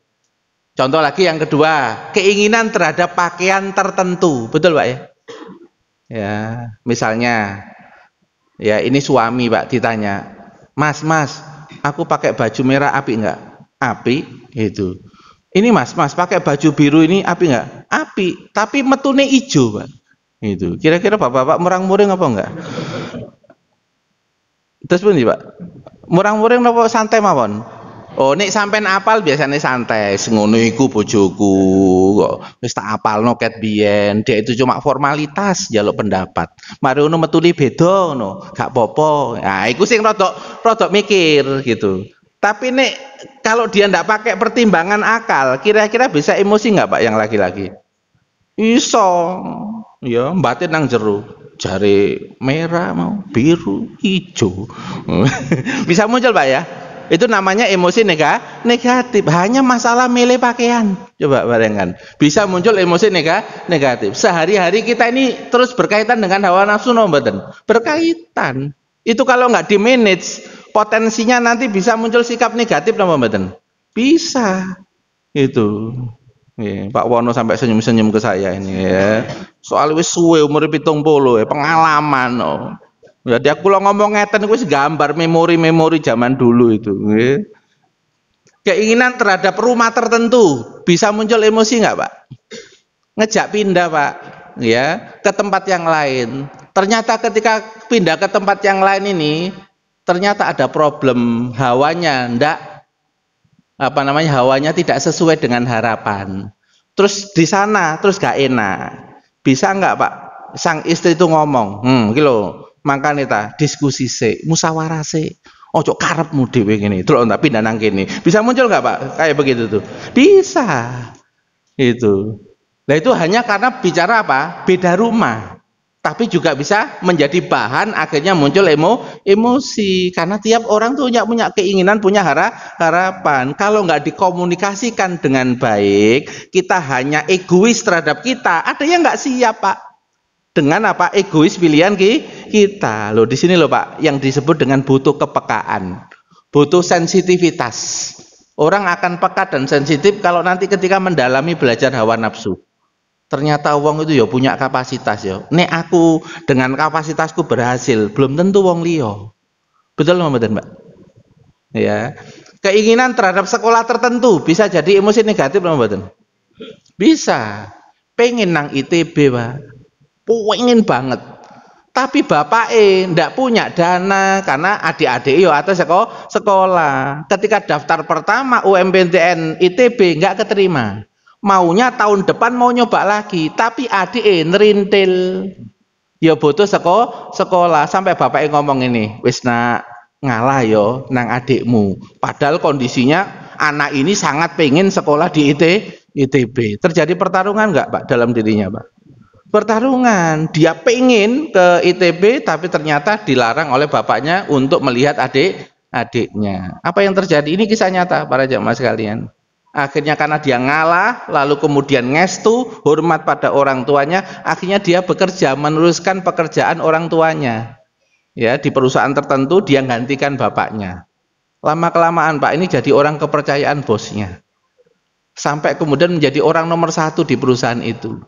Contoh lagi yang kedua, keinginan terhadap pakaian tertentu, betul Pak ya? Ya, misalnya, ya ini suami Pak ditanya, Mas, aku pakai baju merah api enggak? Api, itu. Ini mas pakai baju biru ini api nggak? Api, tapi metune ijo Pak. Itu kira-kira bapak-bapak murang-muring apa enggak? Terus pun Pak, murang-muring apa santai mawon? Oh, nek sampean apal biasanya santai. Ngono iku bojoku kok wis tak apalno ket biyen. Dia itu cuma formalitas jaluk pendapat. Mari ngono metune beda ngono, gak apa-apa. Nah, iku sing rodok mikir gitu. Tapi nek kalau dia ndak pakai pertimbangan akal, kira-kira bisa emosi nggak Pak yang laki-laki? Iso. Ya, batin nang jero. Jari merah mau biru, hijau. Bisa muncul Pak ya? Itu namanya emosi negatif. Hanya masalah milih pakaian. Coba bayangkan. Bisa muncul emosi negatif. Sehari-hari kita ini terus berkaitan dengan hawa nafsu no mboten? Berkaitan. Itu kalau nggak di manage, potensinya nanti bisa muncul sikap negatif no mboten? Bisa. Itu. Ya, Pak Wono sampai senyum-senyum ke saya ini ya. Soal wis suwe umur 70 ya, pengalaman no. Jadi aku lo ngomong ngeten wis gambar memori-memori zaman dulu itu. Ya. Keinginan terhadap rumah tertentu bisa muncul emosi nggak Pak? Ngejak pindah Pak, ya ke tempat yang lain. Ternyata ketika pindah ke tempat yang lain ini, ternyata ada problem hawanya, ndak hawanya tidak sesuai dengan harapan. Terus di sana terus gak enak. Bisa nggak Pak sang istri itu ngomong, gitu, makanya ta diskusi se, musyawarah se. Ojo karepmu dhewe ngene. Terus tak pindah nang kene. Bisa muncul nggak Pak kayak begitu tuh? Bisa. Itu. Nah itu hanya karena bicara apa? Beda rumah. Tapi juga bisa menjadi bahan akhirnya muncul emosi karena tiap orang tuh punya keinginan, punya harapan. Kalau nggak dikomunikasikan dengan baik, kita hanya egois terhadap kita. Ada yang nggak siap Pak dengan apa egois pilihan kita. Loh di sini loh Pak, yang disebut dengan butuh kepekaan, butuh sensitivitas. Orang akan peka dan sensitif kalau nanti ketika mendalami belajar hawa nafsu. Ternyata wong itu ya punya kapasitas ya. Nek aku dengan kapasitasku berhasil, belum tentu wong liya. Betul mboten, Mbak? Ya. Keinginan terhadap sekolah tertentu bisa jadi emosi negatif mboten? Bisa. Pengen nang ITB, Pak. Pengen banget. Tapi bapake ndak punya dana karena adik-adik yo atas sekolah. Ketika daftar pertama UMPTN ITB nggak keterima. Maunya tahun depan mau nyoba lagi, tapi adik nerintil. Ya butuh sekolah sampai bapaknya ngomong ini, wis nak ngalah yo nang adikmu. Padahal kondisinya anak ini sangat pengen sekolah di ITB. Terjadi pertarungan nggak Pak dalam dirinya Pak? Pertarungan. Dia pengen ke ITB tapi ternyata dilarang oleh bapaknya untuk melihat adiknya. Apa yang terjadi? Ini kisah nyata para jamaah sekalian. Akhirnya karena dia ngalah, lalu kemudian ngestu, hormat pada orang tuanya, akhirnya dia bekerja, meneruskan pekerjaan orang tuanya. Ya, di perusahaan tertentu dia gantikan bapaknya. Lama-kelamaan Pak ini jadi orang kepercayaan bosnya. Sampai kemudian menjadi orang nomor 1 di perusahaan itu.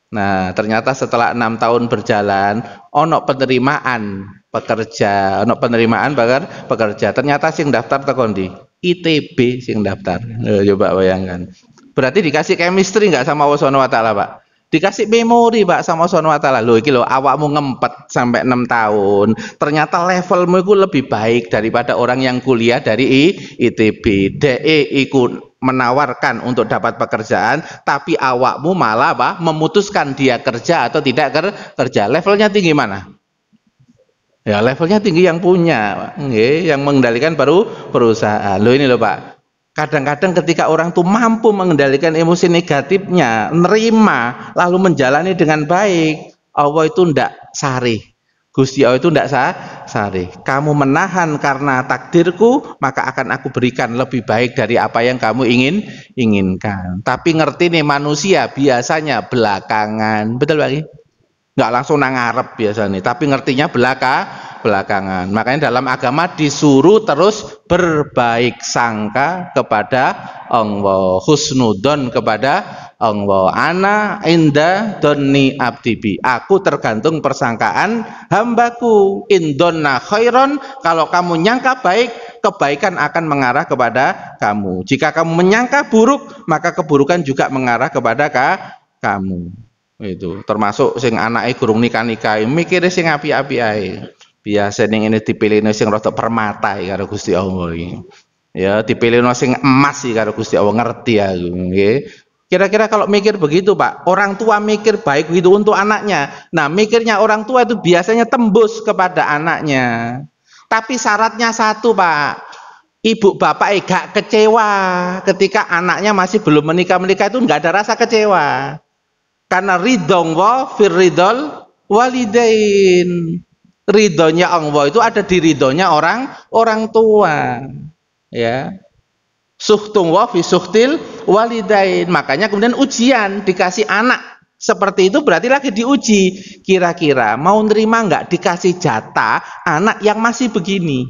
Nah, ternyata setelah 6 tahun berjalan, ono penerimaan pekerja, ono penerimaan pekerja. Ternyata sing daftar tekondi ITB sing daftar. Coba bayangkan. Berarti dikasih chemistry nggak sama Allah Subhanahu wa taala, Pak? Dikasih memori Pak sama Allah Subhanahu wa taala. Loh iki lho awakmu ngempet sampai 6 tahun. Ternyata levelmu itu lebih baik daripada orang yang kuliah dari ITB. DE ikut menawarkan untuk dapat pekerjaan, tapi awakmu malah Pak memutuskan dia kerja atau tidak kerja. Levelnya tinggi mana? Ya levelnya tinggi yang punya, yang mengendalikan baru perusahaan. Loh ini loh Pak. Kadang-kadang ketika orang tuh mampu mengendalikan emosi negatifnya, nerima, lalu menjalani dengan baik, Allah itu ndak sarih. Gusti Allah itu ndak sarih. Kamu menahan karena takdirku, maka akan aku berikan lebih baik dari apa yang kamu inginkan. Tapi ngerti nih manusia biasanya belakangan, betul Pak? Nggak langsung nangarep biasanya, tapi ngertinya belakangan. Makanya dalam agama disuruh terus berbaik sangka kepada Allah, husnudon kepada Allah. Ana inda donni abdibi. Aku tergantung persangkaan hambaku. Indonna khairon, kalau kamu nyangka baik, kebaikan akan mengarah kepada kamu. Jika kamu menyangka buruk, maka keburukan juga mengarah kepada kamu. Itu termasuk sing anake gurung nikah-nikah mikire sing apik-apik ae. Biasa ning ini dipilihno sing rada permata karo Gusti Allah iki. Ya, dipilihno sing emas iki karo Gusti Allah, ngerti aku nggih. Kira-kira kalau mikir begitu Pak, orang tua mikir baik begitu untuk anaknya. Nah, mikirnya orang tua itu biasanya tembus kepada anaknya. Tapi syaratnya satu Pak, ibu bapak gak kecewa ketika anaknya masih belum menikah itu nggak ada rasa kecewa. Karena ridhong wa fir ridhol walidain. Ridhonya Allah itu ada di ridhonya orang tua. Ya. Suhtung wa fi suhtil walidain. Makanya kemudian ujian dikasih anak seperti itu berarti lagi diuji. Kira-kira mau nerima nggak dikasih jatah anak yang masih begini?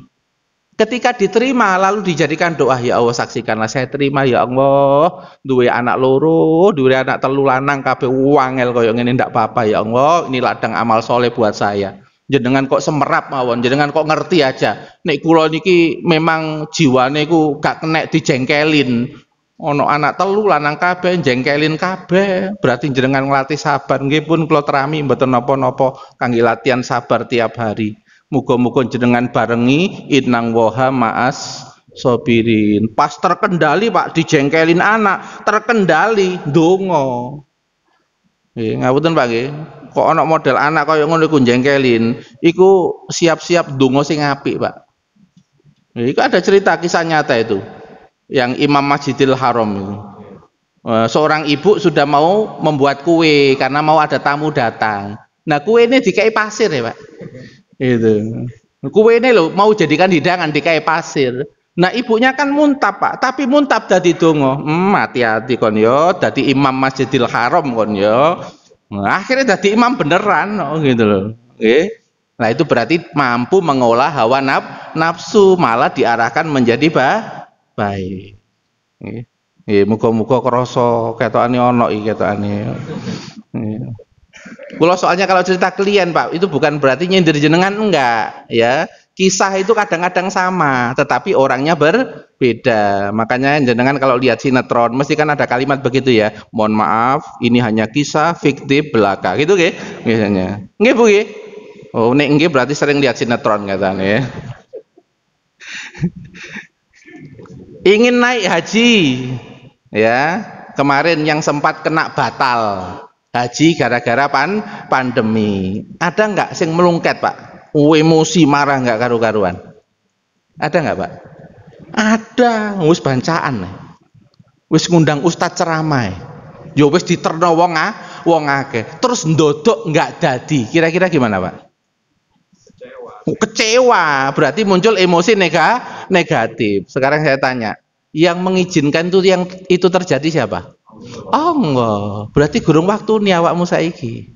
Ketika diterima lalu dijadikan doa, ya Allah saksikanlah saya terima ya Allah. Duwe anak loro, duwe anak telu lanang kabeh wangel koyo ngene ndak apa-apa ya Allah. Ini ladang amal soleh buat saya. Jenengan kok semerap mawon, jenengan kok ngerti aja. Nek kula niki memang jiwane ku gak kenek dijengkelin. Ono anak telu lanang kabeh jengkelin kabeh. Berarti jenengan nglatih sabar. Nggih pun kula terami mboten napa-napa kangge latihan sabar tiap hari. Muga-muga jenengan barengi innang woha ma'as sobirin. Pas terkendali Pak dijengkelin anak, terkendali ndonga. Nggih, ngapunten Pak nggih. Kok ana model anak kaya ngono iku jengkelin, iku siap-siap donga sing apik, Pak. Iku ada cerita kisah nyata itu. Yang Imam Masjidil Haram itu. Seorang ibu sudah mau membuat kue karena mau ada tamu datang. Nah, kue ini dikai pasir ya, Pak. Itu. Kue ini loh mau jadikan hidangan dikai pasir. Nah, ibunya kan muntap, Pak. Tapi muntap dadi donga. Hati-hati kon yo, dadi Imam Masjidil Haram kon yo. Nah, akhirnya jadi imam beneran, gitu loh. Nah itu berarti mampu mengolah hawa nafsu, malah diarahkan menjadi baik. Muga-muga krasa ketokane ono iki ketokane. Kula soalnya kalau cerita klien Pak, itu bukan berarti nyindir jenengan enggak, ya. Kisah itu kadang-kadang sama, tetapi orangnya berbeda. Makanya jenengan kalau lihat sinetron, mesti kan ada kalimat begitu ya. Mohon maaf, ini hanya kisah fiktif belaka. Gitu nggih? Biasanya. Nggih Bu nggih? Oh, nek nggih berarti sering lihat sinetron katanya ya. Ingin naik haji. Ya, kemarin yang sempat kena batal haji gara-gara pandemi. Ada nggak sing melungket, Pak? Emosi marah nggak karu-karuan? Ada nggak Pak? Ada, wis bancaan, wis ngundang ustadz ceramah, yo wis diterno wong akeh, terus ndodok nggak dadi. Kira-kira gimana Pak? Kecewa, berarti muncul emosi negatif. Sekarang saya tanya, yang mengizinkan yang itu terjadi siapa? Allah. Berarti gurung waktu nih awakmu saiki.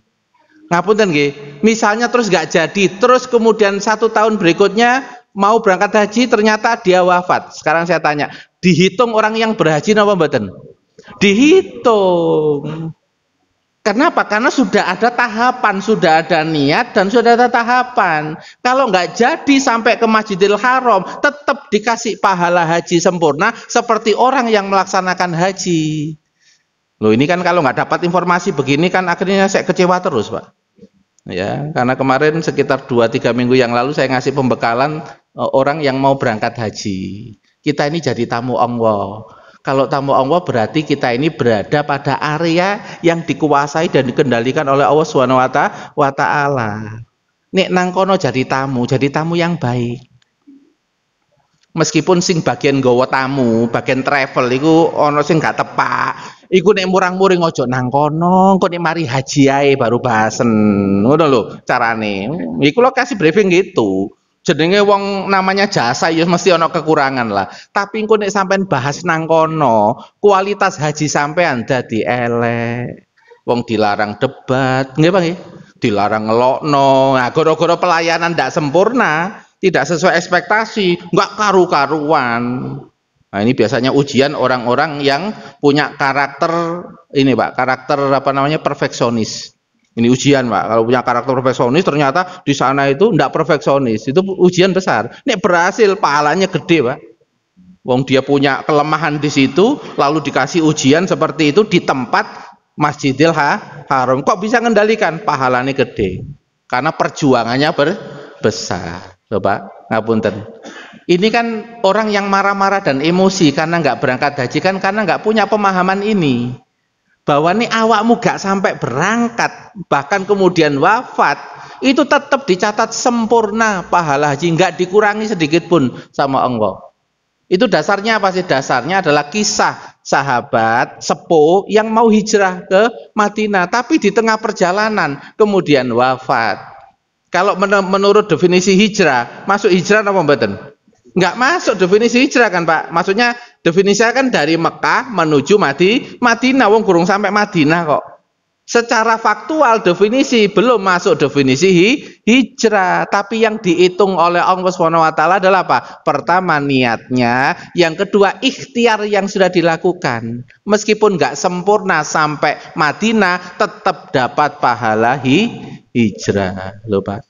Ngapunten nggih, misalnya terus gak jadi, terus kemudian 1 tahun berikutnya mau berangkat haji ternyata dia wafat. Sekarang saya tanya, dihitung orang yang berhaji napa mboten? Dihitung. Kenapa? Karena sudah ada tahapan, sudah ada niat dan sudah ada tahapan. Kalau nggak jadi sampai ke Masjidil Haram, tetap dikasih pahala haji sempurna seperti orang yang melaksanakan haji. Loh ini kan kalau nggak dapat informasi begini kan akhirnya saya kecewa terus Pak. Ya, karena kemarin sekitar 2-3 minggu yang lalu saya ngasih pembekalan orang yang mau berangkat haji. Kita ini jadi tamu Allah. Kalau tamu Allah berarti kita ini berada pada area yang dikuasai dan dikendalikan oleh Allah Subhanahu wa taala. Nek nang kono jadi tamu yang baik. Meskipun sing bagian nggawa tamu, bagian travel iku ana sing gak tepak. Iku nek murang-muring ojo nang kono, engko nek mari haji ae baru basen. Ngono lho carane. Iku lho kasih briefing gitu. Jenenge wong namanya jasa ya mesti ana kekurangan lah. Tapi engko nek sampean bahas nang kono, kualitas haji sampean dadi elek. Wong dilarang debat, nggih Pak nggih? Dilarang ngelokno. Nah, gara-gara pelayanan ndak sempurna, tidak sesuai ekspektasi, nggak karu-karuan. Nah ini biasanya ujian orang-orang yang punya karakter ini Pak, karakter apa namanya perfeksionis. Ini ujian, Pak. Kalau punya karakter perfeksionis ternyata di sana itu enggak perfeksionis. Itu ujian besar. Nek berhasil pahalanya gede, Pak. Wong dia punya kelemahan di situ lalu dikasih ujian seperti itu di tempat Masjidil Haram. Kok bisa mengendalikan? Pahalanya gede. Karena perjuangannya besar. Coba, ngapunten. Ini kan orang yang marah-marah dan emosi karena nggak berangkat haji kan karena nggak punya pemahaman ini. Bahwa nih awakmu gak sampai berangkat bahkan kemudian wafat itu tetap dicatat sempurna pahala haji, nggak dikurangi sedikit pun sama Allah. Itu dasarnya apa sih? Dasarnya adalah kisah sahabat sepuh yang mau hijrah ke Madinah tapi di tengah perjalanan kemudian wafat. Kalau menurut definisi hijrah, masuk hijrah apa mboten? Nggak masuk definisi hijrah kan, Pak? Maksudnya definisinya kan dari Mekah menuju Madinah. Wong kurang sampai Madinah kok. Secara faktual definisi belum masuk definisi hijrah, tapi yang dihitung oleh Allah SWT adalah apa? Pertama niatnya, yang kedua ikhtiar yang sudah dilakukan. Meskipun nggak sempurna sampai Madinah, tetap dapat pahala hijrah, loh Pak.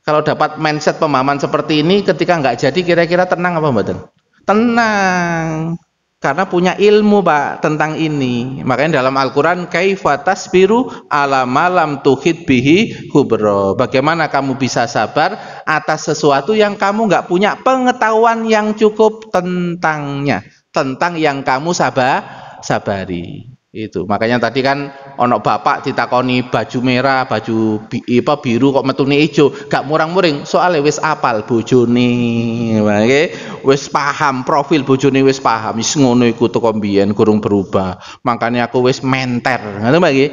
Kalau dapat mindset pemahaman seperti ini, ketika nggak jadi kira-kira tenang apa mboten? Tenang. Karena punya ilmu, Pak, tentang ini. Makanya dalam Al-Qur'an kaifa tasbiru ala malam tuhid bihi khubra. Bagaimana kamu bisa sabar atas sesuatu yang kamu nggak punya pengetahuan yang cukup tentangnya, tentang yang kamu sabari. Itu makanya tadi kan ono bapak ditakoni baju merah, baju biru kok metune ijo, gak murang-muring soalnya wis apal bojone, wis paham profil bojone, wis paham wis ngono iku teko mbiyen kurung berubah, makanya aku wis menter, ngono Pak nggih.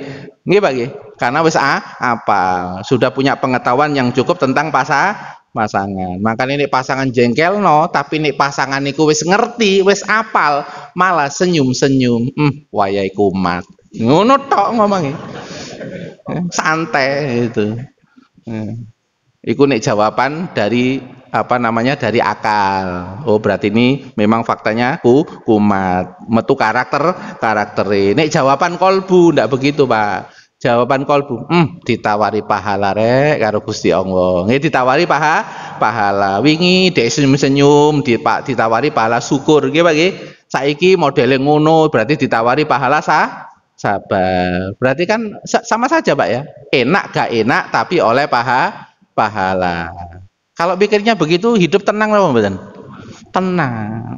Nggih Pak nggih, karena wis apal, sudah punya pengetahuan yang cukup tentang pasangan. Makanya ini pasangan jengkel no, tapi ini pasangan niku wis ngerti, wis apal, malah senyum-senyum. Wayai kumat. Ngono tok ngomongnya. Santai itu. Iku nek jawaban dari apa namanya dari akal. Oh berarti ini memang faktanya kumat. Metu karakter ini. Nek jawaban kolbu ndak begitu, Pak. Jawaban kolbu, ditawari pahala rek karo Gusti Allah. Nggih ditawari pahala. Wingi dek senyum-senyum, ditawari pahala syukur nggih Pak nggih. Saiki modele ngono berarti ditawari pahala sabar. Berarti kan sama saja, Pak ya. Enak gak enak tapi oleh pahala. Kalau pikirnya begitu hidup tenang loh, mboten? Tenang.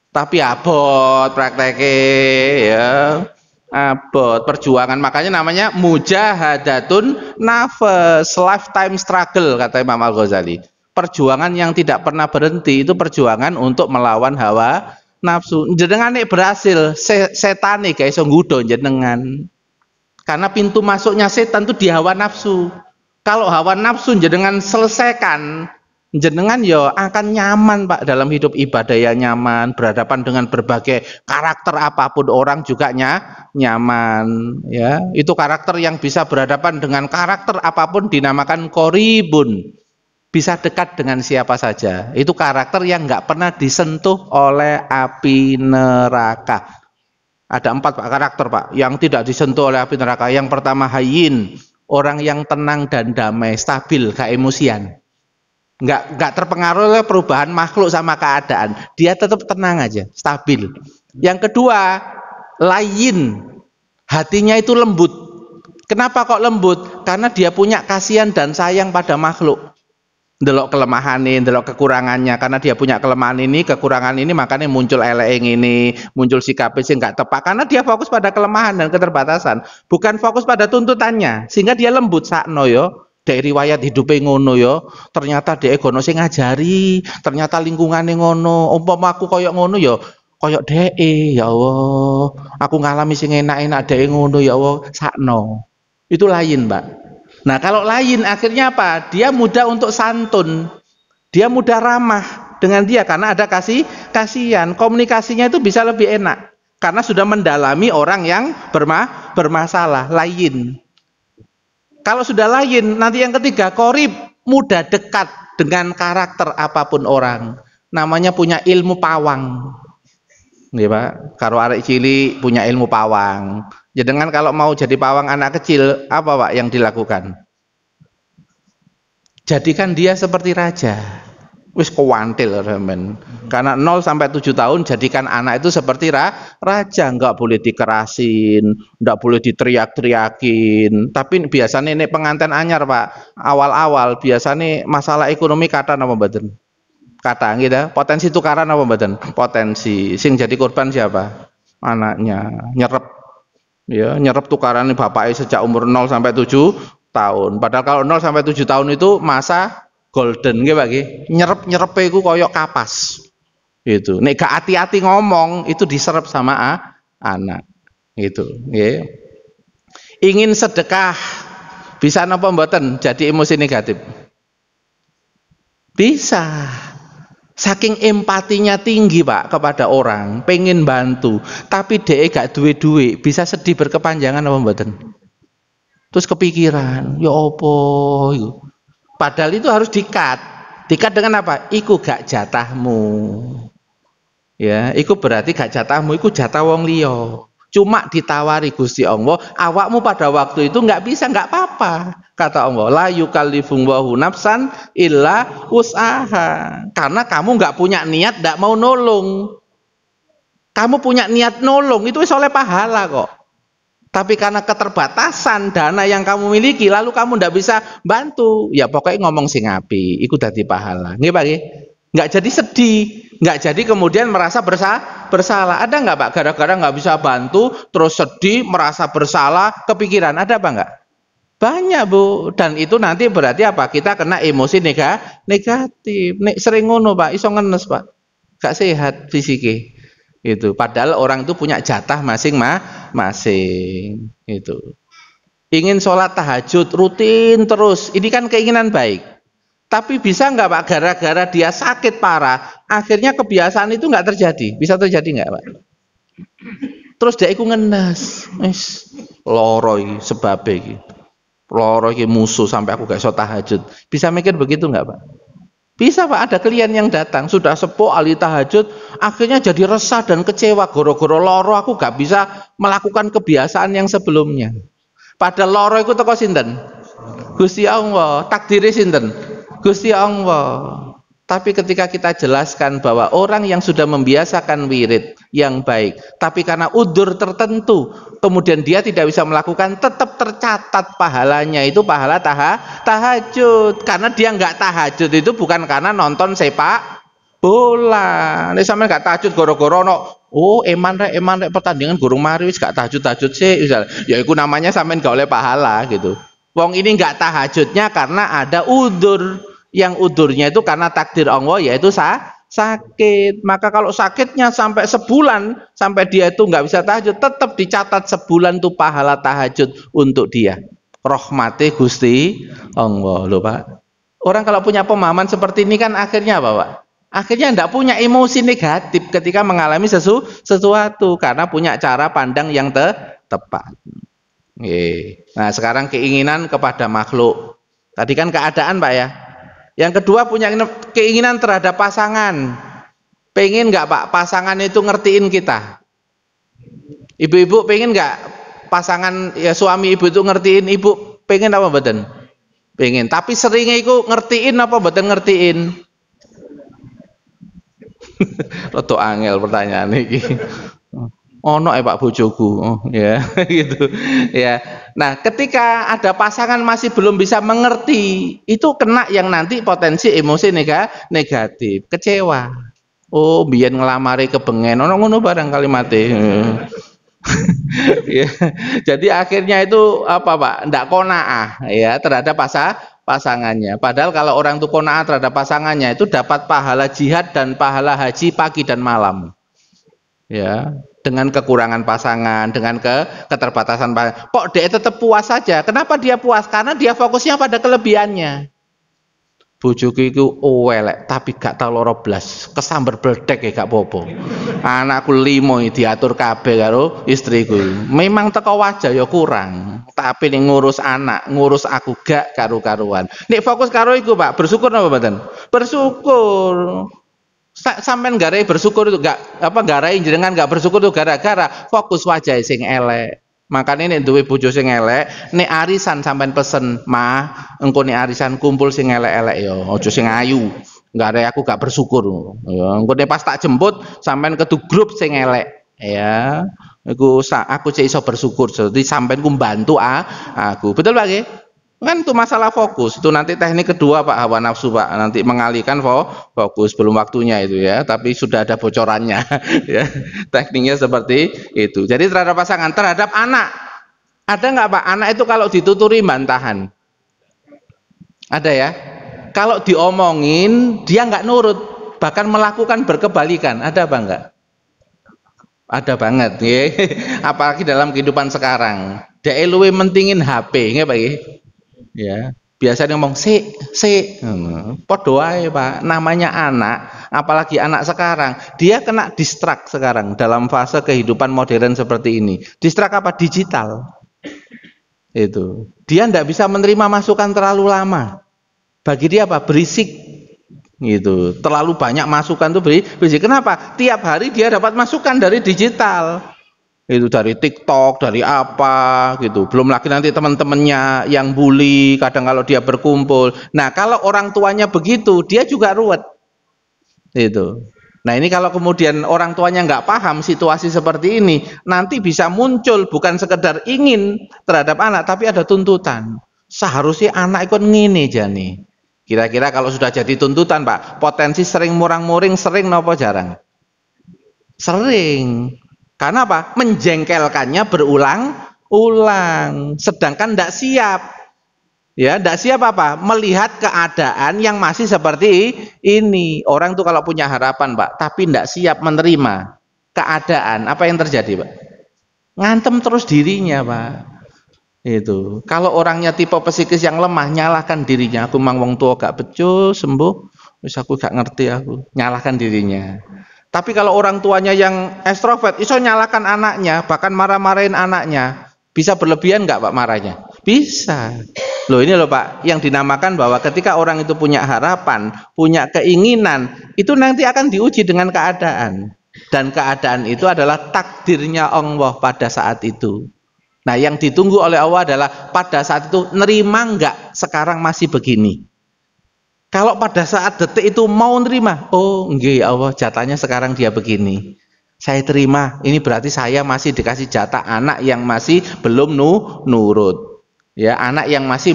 Tapi abot prakteknya ya. Abot perjuangan, makanya namanya mujahadatun nafas, lifetime struggle kata Imam Al-Ghazali. Perjuangan yang tidak pernah berhenti, itu perjuangan untuk melawan hawa nafsu. Jenengan nek berhasil, setan nih guys nggudo jenengan. Karena pintu masuknya setan itu di hawa nafsu. Kalau hawa nafsu jenengan selesaikan, jenengan ya akan nyaman Pak dalam hidup ibadah ya nyaman, berhadapan dengan berbagai karakter apapun orang juga nyaman ya. Itu karakter yang bisa berhadapan dengan karakter apapun dinamakan koribun, bisa dekat dengan siapa saja. Itu karakter yang nggak pernah disentuh oleh api neraka. Ada 4 Pak karakter Pak yang tidak disentuh oleh api neraka. Yang pertama hayyin, orang yang tenang dan damai, stabil, gak emosian. Nggak terpengaruh oleh perubahan makhluk sama keadaan, dia tetap tenang aja, stabil. Yang kedua, layin, hatinya itu lembut. Kenapa kok lembut? Karena dia punya kasihan dan sayang pada makhluk. Ndelok kelemahannya, ndelok kekurangannya, karena dia punya kelemahan ini, kekurangan ini, makanya muncul elek ini, muncul sikapnya sih nggak tepat, karena dia fokus pada kelemahan dan keterbatasan, bukan fokus pada tuntutannya, sehingga dia lembut sakno yo. Dari riwayat hidupnya ngono ya, ternyata dia gono sing ngajari, ternyata lingkungannya ngono, umpama aku koyok ngono ya, koyok DE ya Allah, aku ngalami sing enak-enak DE ngono ya Allah, sakno. Itu lain, Mbak. Nah, kalau lain akhirnya apa? Dia mudah untuk santun. Dia mudah ramah dengan dia karena ada kasihan. Komunikasinya itu bisa lebih enak karena sudah mendalami orang yang bermasalah, lain. Kalau sudah lain, nanti yang ketiga, korib, mudah dekat dengan karakter apapun orang. Namanya punya ilmu pawang. nggih Pak, karo arek cilik punya ilmu pawang. Jenengan kalau mau jadi pawang anak kecil, apa Pak yang dilakukan? Jadikan dia seperti raja. Wis kuantil men. Karena 0 sampai 7 tahun jadikan anak itu seperti raja, enggak boleh dikerasin, enggak boleh diteriak-teriakin. Tapi biasanya ini pengantin anyar Pak, awal-awal biasanya masalah ekonomi kata apa mboten? Kata gitu, potensi tukaran apa mboten? Potensi. Sing jadi korban siapa? Anaknya. Nyerep ya, nyerep tukaran bapaknya sejak umur 0 sampai 7 tahun. Padahal kalau 0 sampai 7 tahun itu masa golden nggih Pak nggih. Nyerep-nyerepe iku koyok kapas. Itu. Nek gak hati-hati ngomong itu diserap sama anak. Gitu, nggih. Ingin sedekah bisa napa mboten jadi emosi negatif? Bisa. Saking empatinya tinggi Pak kepada orang, pengen bantu, tapi dia gak duwe-duwe, bisa sedih berkepanjangan apa mboten? Terus kepikiran, ya apa itu? Padahal itu harus dikat. Dikat dengan apa? Iku gak jatahmu. Ya, iku berarti gak jatahmu, iku jatah wong liya. Cuma ditawari Gusti Allah, awakmu pada waktu itu nggak bisa, nggak apa-apa. Kata Allah, la yukallifullahu nafsan illa wus'aha. Karena kamu nggak punya niat, nggak mau nolong. Kamu punya niat nolong, itu oleh pahala kok. Tapi karena keterbatasan dana yang kamu miliki, lalu kamu nggak bisa bantu. Ya pokoknya ngomong sing api, ikut dadi pahala. Nggih Pak nggih? Nggak jadi sedih, nggak jadi kemudian merasa bersalah. Ada nggak Pak gara-gara nggak bisa bantu terus sedih, merasa bersalah, kepikiran? Ada apa nggak? Banyak Bu. Dan itu nanti berarti apa? Kita kena emosi negatif. Nek sering ngono Pak, iso ngenes Pak. Gak sehat fisiknya. Itu. Padahal orang itu punya jatah masing-masing. Itu. Ingin sholat tahajud rutin terus. Ini kan keinginan baik. Tapi bisa nggak Pak gara-gara dia sakit parah, akhirnya kebiasaan itu nggak terjadi? Bisa terjadi nggak Pak? Terus dia ikut ngenes, loro iki sebabe iki. Loro iki musuh sampai aku gak iso tahajud. Bisa mikir begitu nggak Pak? Bisa Pak, ada klien yang datang sudah sepuh ahli tahajud, akhirnya jadi resah dan kecewa goro-goro loro aku gak bisa melakukan kebiasaan yang sebelumnya. Padahal loro itu teko sinten? Gusti Allah, takdire sinten? Gusti Allah. Tapi ketika kita jelaskan bahwa orang yang sudah membiasakan wirid yang baik, tapi karena udzur tertentu, kemudian dia tidak bisa melakukan, tetap tercatat pahalanya itu pahala tahajud. Karena dia nggak tahajud itu bukan karena nonton sepak bola. Nek sampean nggak tahajud goro-goro no, oh eman rek pertandingan gurung mari wis gak tahajud sih, ya itu namanya sampean gak oleh pahala gitu. Wong ini nggak tahajudnya karena ada udzur. Yang udurnya itu karena takdir Allah yaitu sakit. Maka kalau sakitnya sampai sebulan, sampai dia itu nggak bisa tahajud, tetap dicatat sebulan tuh pahala tahajud untuk dia. Rahmati Gusti Allah loh Pak. Orang kalau punya pemahaman seperti ini kan akhirnya apa Pak? Akhirnya tidak punya emosi negatif ketika mengalami sesuatu karena punya cara pandang yang tepat. Nah sekarang keinginan kepada makhluk. Tadi kan keadaan Pak ya. Yang kedua punya keinginan terhadap pasangan. Pengen nggak Pak pasangan itu ngertiin kita? Ibu-ibu pengen nggak pasangan ya suami ibu itu ngertiin ibu? Pengen apa mboten? Pengen. Tapi seringnya itu ngertiin apa mboten ngertiin? Roto angel pertanyaan ini. Ono Pak bojoku, oh, ya gitu ya. Nah, ketika ada pasangan masih belum bisa mengerti, itu kena yang nanti potensi emosi negatif, kecewa. Oh, biyen ngelamari kebengen, ono ngono barang kalimatnya. Ya. Jadi akhirnya itu apa Pak? Ndak qanaah ya terhadap pasangannya. Padahal kalau orang itu qanaah terhadap pasangannya itu dapat pahala jihad dan pahala haji pagi dan malam. Ya. Dengan kekurangan pasangan, dengan keterbatasan pasangan. Kok dia tetap puas saja? Kenapa dia puas? Karena dia fokusnya pada kelebihannya. Bojoku iku elek tapi gak tau loro blas, kesamber bledek ya gak popo. Anakku 5 diatur kabeh karo istriku. Memang teko wajah ya kurang, tapi ning ngurus anak, ngurus aku gak karu-karuan. Nek fokus karo iku Pak, bersyukur napa mboten? Bersyukur. Sampean garai bersyukur itu garai jenengan gak bersyukur itu gara-gara fokus wajah sing elek. Makanya nek duwe bojo sing elek, nek arisan sampean pesen, "Mah, engko nek arisan kumpul sing elek-elek ya, aja sing ayu." Garai aku gak bersyukur. Ya, engko nek pas tak jemput sampean ketu grup sing elek. Ya, aku cek iso bersyukur. Jadi sampean ku bantu aku. Betul Pak nggih? Kan itu masalah fokus. Itu nanti teknik kedua Pak, hawa nafsu Pak, nanti mengalihkan fokus, belum waktunya itu ya, tapi sudah ada bocorannya ya. Tekniknya seperti itu. Jadi terhadap pasangan, terhadap anak ada nggak Pak? Anak itu kalau dituturi bantahan ada ya. Kalau diomongin dia nggak nurut, bahkan melakukan berkebalikan, ada apa enggak? Ada banget ya. Apalagi dalam kehidupan sekarang dia luwe mentingin HP nggak Pak ya? Ya, biasanya ngomong si, podo ae Pak, namanya anak, apalagi anak sekarang, dia kena distrak sekarang dalam fase kehidupan modern seperti ini. Distrak apa? Digital. Itu. Dia tidak bisa menerima masukan terlalu lama. Bagi dia apa? Berisik. Gitu. Terlalu banyak masukan tuh berisik. Kenapa? Tiap hari dia dapat masukan dari digital. Itu dari TikTok, dari apa gitu. Belum lagi nanti teman-temannya yang bully kadang kalau dia berkumpul. Nah, kalau orang tuanya begitu, dia juga ruwet. Itu. Nah, ini kalau kemudian orang tuanya nggak paham situasi seperti ini, nanti bisa muncul bukan sekedar ingin terhadap anak, tapi ada tuntutan. Seharusnya anak ikut ngini jani. Kira-kira kalau sudah jadi tuntutan, Pak, potensi sering murang-muring, sering nopo jarang? Sering. Karena apa? Menjengkelkannya berulang-ulang. Sedangkan tidak siap. Ya, tidak siap apa? Melihat keadaan yang masih seperti ini. Orang tuh kalau punya harapan, Pak, tapi tidak siap menerima keadaan, apa yang terjadi, Pak? Ngantem terus dirinya, Pak. Itu. Kalau orangnya tipe psikis yang lemah, nyalahkan dirinya. Aku mang wong tua gak becus, sembuh. Wis aku gak ngerti aku. Nyalahkan dirinya. Tapi kalau orang tuanya yang ekstrovert, iso nyalakan anaknya, bahkan marah-marahin anaknya. Bisa berlebihan nggak Pak marahnya? Bisa. Loh ini loh Pak, yang dinamakan bahwa ketika orang itu punya harapan, punya keinginan, itu nanti akan diuji dengan keadaan. Dan keadaan itu adalah takdirnya Allah pada saat itu. Nah yang ditunggu oleh Allah adalah pada saat itu nerima nggak sekarang masih begini. Kalau pada saat detik itu mau nerima, oh nggih ya Allah jatahnya sekarang dia begini, saya terima, ini berarti saya masih dikasih jatah anak yang masih belum nurut, ya anak yang masih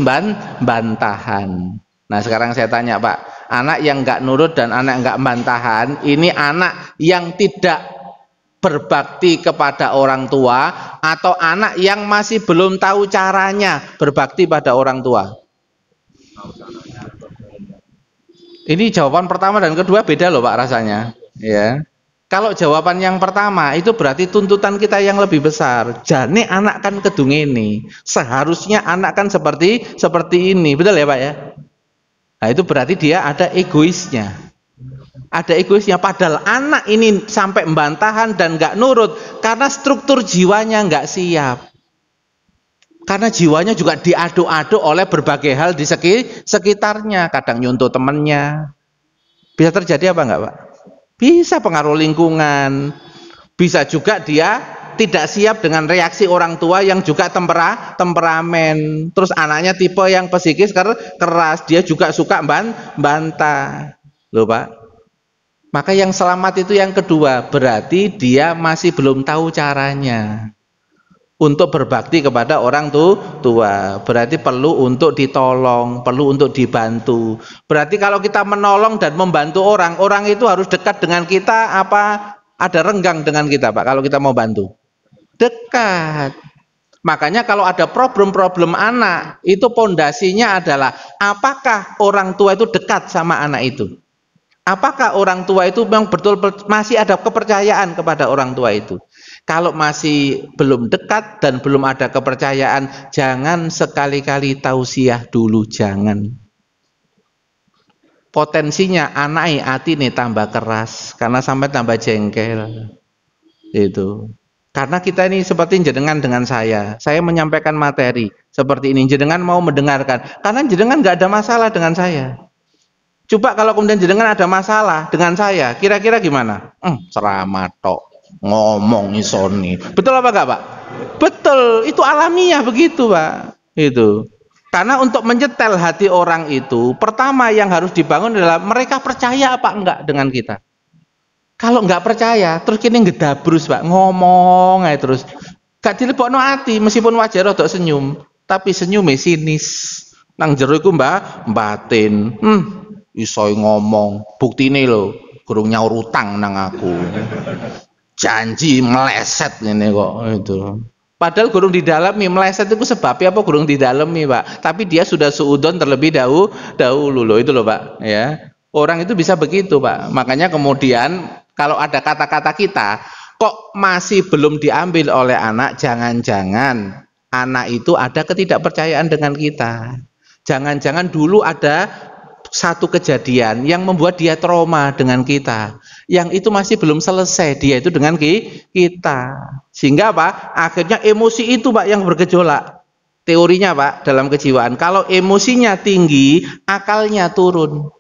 bantahan. Nah sekarang saya tanya Pak, anak yang nggak nurut dan anak nggak bantahan, ini anak yang tidak berbakti kepada orang tua atau anak yang masih belum tahu caranya berbakti pada orang tua? Ini jawaban pertama dan kedua beda loh Pak rasanya. Ya. Kalau jawaban yang pertama itu berarti tuntutan kita yang lebih besar. Jane anak kan kedung ini. Seharusnya anak kan seperti ini. Betul ya Pak ya? Nah itu berarti dia ada egoisnya. Ada egoisnya. Padahal anak ini sampai bantahan dan nggak nurut karena struktur jiwanya nggak siap. Karena jiwanya juga diaduk-aduk oleh berbagai hal di sekitarnya. Kadang nyuntuh temannya. Bisa terjadi apa enggak Pak? Bisa pengaruh lingkungan. Bisa juga dia tidak siap dengan reaksi orang tua yang juga temperamen. Terus anaknya tipe yang psikis keras. Dia juga suka bantah. Loh Pak. Maka yang selamat itu yang kedua. Berarti dia masih belum tahu caranya. Untuk berbakti kepada orang tua berarti perlu untuk ditolong, perlu untuk dibantu. Berarti kalau kita menolong dan membantu orang itu harus dekat dengan kita apa ada renggang dengan kita Pak kalau kita mau bantu? Dekat. Makanya kalau ada problem-problem anak itu pondasinya adalah apakah orang tua itu dekat sama anak itu? Apakah orang tua itu memang betul masih ada kepercayaan kepada orang tua itu? Kalau masih belum dekat dan belum ada kepercayaan, jangan sekali-kali tausiah dulu, jangan. Potensinya anak hati nih tambah keras karena sampai tambah jengkel. Itu. Karena kita ini seperti jenengan dengan saya menyampaikan materi seperti ini, jenengan mau mendengarkan. Karena jenengan nggak ada masalah dengan saya. Coba kalau kemudian jenengan ada masalah dengan saya, kira-kira gimana? Ceramah tok, ngomong isoni. Betul apa enggak, Pak? Betul, itu alamiah begitu, Pak. Itu. Karena untuk menyetel hati orang itu, pertama yang harus dibangun adalah mereka percaya apa enggak dengan kita. Kalau enggak percaya, terus kini ngedabrus, Pak, ngomong aja terus. Gak dilebokno hati, meskipun wajar rodok senyum, tapi senyumnya sinis. Nang jero iku batin. Iso ngomong, buktine lho, gurung nyaur utang nang aku. Janji meleset ngene kok itu. Padahal gurung didalemi, meleset itu sebabnya apa gurung didalemi, Pak. Tapi dia sudah suudon terlebih dahulu loh, itu loh, Pak, ya. Orang itu bisa begitu, Pak. Makanya kemudian kalau ada kata-kata kita kok masih belum diambil oleh anak, jangan-jangan anak itu ada ketidakpercayaan dengan kita. Jangan-jangan dulu ada satu kejadian yang membuat dia trauma dengan kita, yang itu masih belum selesai dia itu dengan kita, sehingga apa? Akhirnya emosi itu, Pak, yang bergejolak. Teorinya, Pak, dalam kejiwaan, kalau emosinya tinggi, akalnya turun.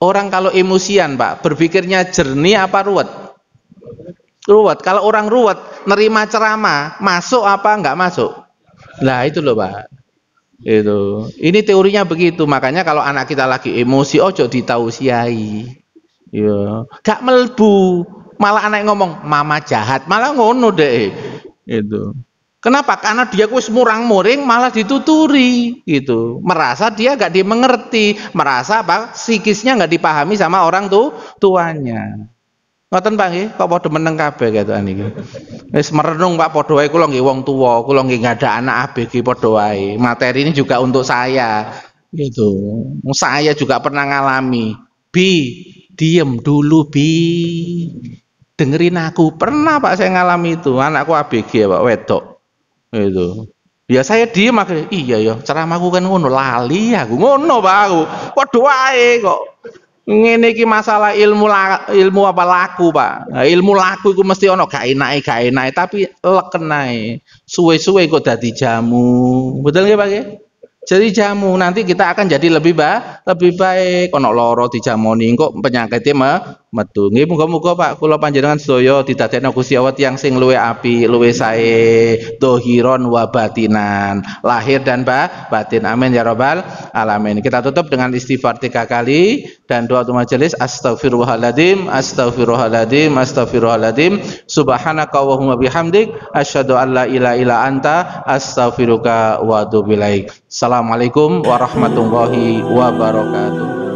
Orang kalau emosian, Pak, berpikirnya jernih apa ruwet? Ruwet. Kalau orang ruwet, nerima ceramah, masuk apa enggak masuk? Nah itu loh, Pak. Itu. Ini teorinya begitu. Makanya kalau anak kita lagi emosi, ojo ditausiai. Ya, gak melbu. Malah anak ngomong mama jahat, malah ngono deh. Itu. Kenapa? Karena dia wis murang-muring malah dituturi gitu. Merasa dia gak dimengerti, merasa apa? Psikisnya gak dipahami sama orang tuanya. Ngoten Pak nggih, kok padha meneng kabeh ketokan iki. Wis merenung Pak, padha wae kula nggih wong tuwa, kula nggih enggak ada anak ABG padha wae. Materi ini juga untuk saya. Gitu. Saya juga pernah ngalami. Bi, diem dulu Bi. Dengerin aku. Pernah Pak saya ngalami itu. Anakku ABG Pak, wedok. Gitu. Ya saya diem akhirnya, iya ya, ceramahku kan ngono, lali aku ngono Pak aku. Padha wae kok. Ngene iki masalah ilmu apa laku, Pak. Nah, ilmu laku iku mesti ana gak enake, tapi leken ae. Suwe-suwe kok dadi jamu. Betul nggih, Pak nggih? Jadi jamu nanti kita akan jadi lebih baik. Ono loro dijamoni kok penyakitnya metu. Nggih muga-muga Pak kula panjenengan sedaya didadekno Gusti Allah tiyang sing luwih apik, luwih sae, dohiron wa batinan, lahir dan batin. Amin ya rabbal alamin. Kita tutup dengan istighfar 3 kali dan doa majelis. Astaghfirullahaladzim, astaghfirullahaladzim, astaghfirullahaladzim. Subhanaka Allahumma bihamdik, asyhadu an la ilaha illa anta, astaghfiruka wa atubu ilaik. Assalamualaikum warahmatullahi wabarakatuh.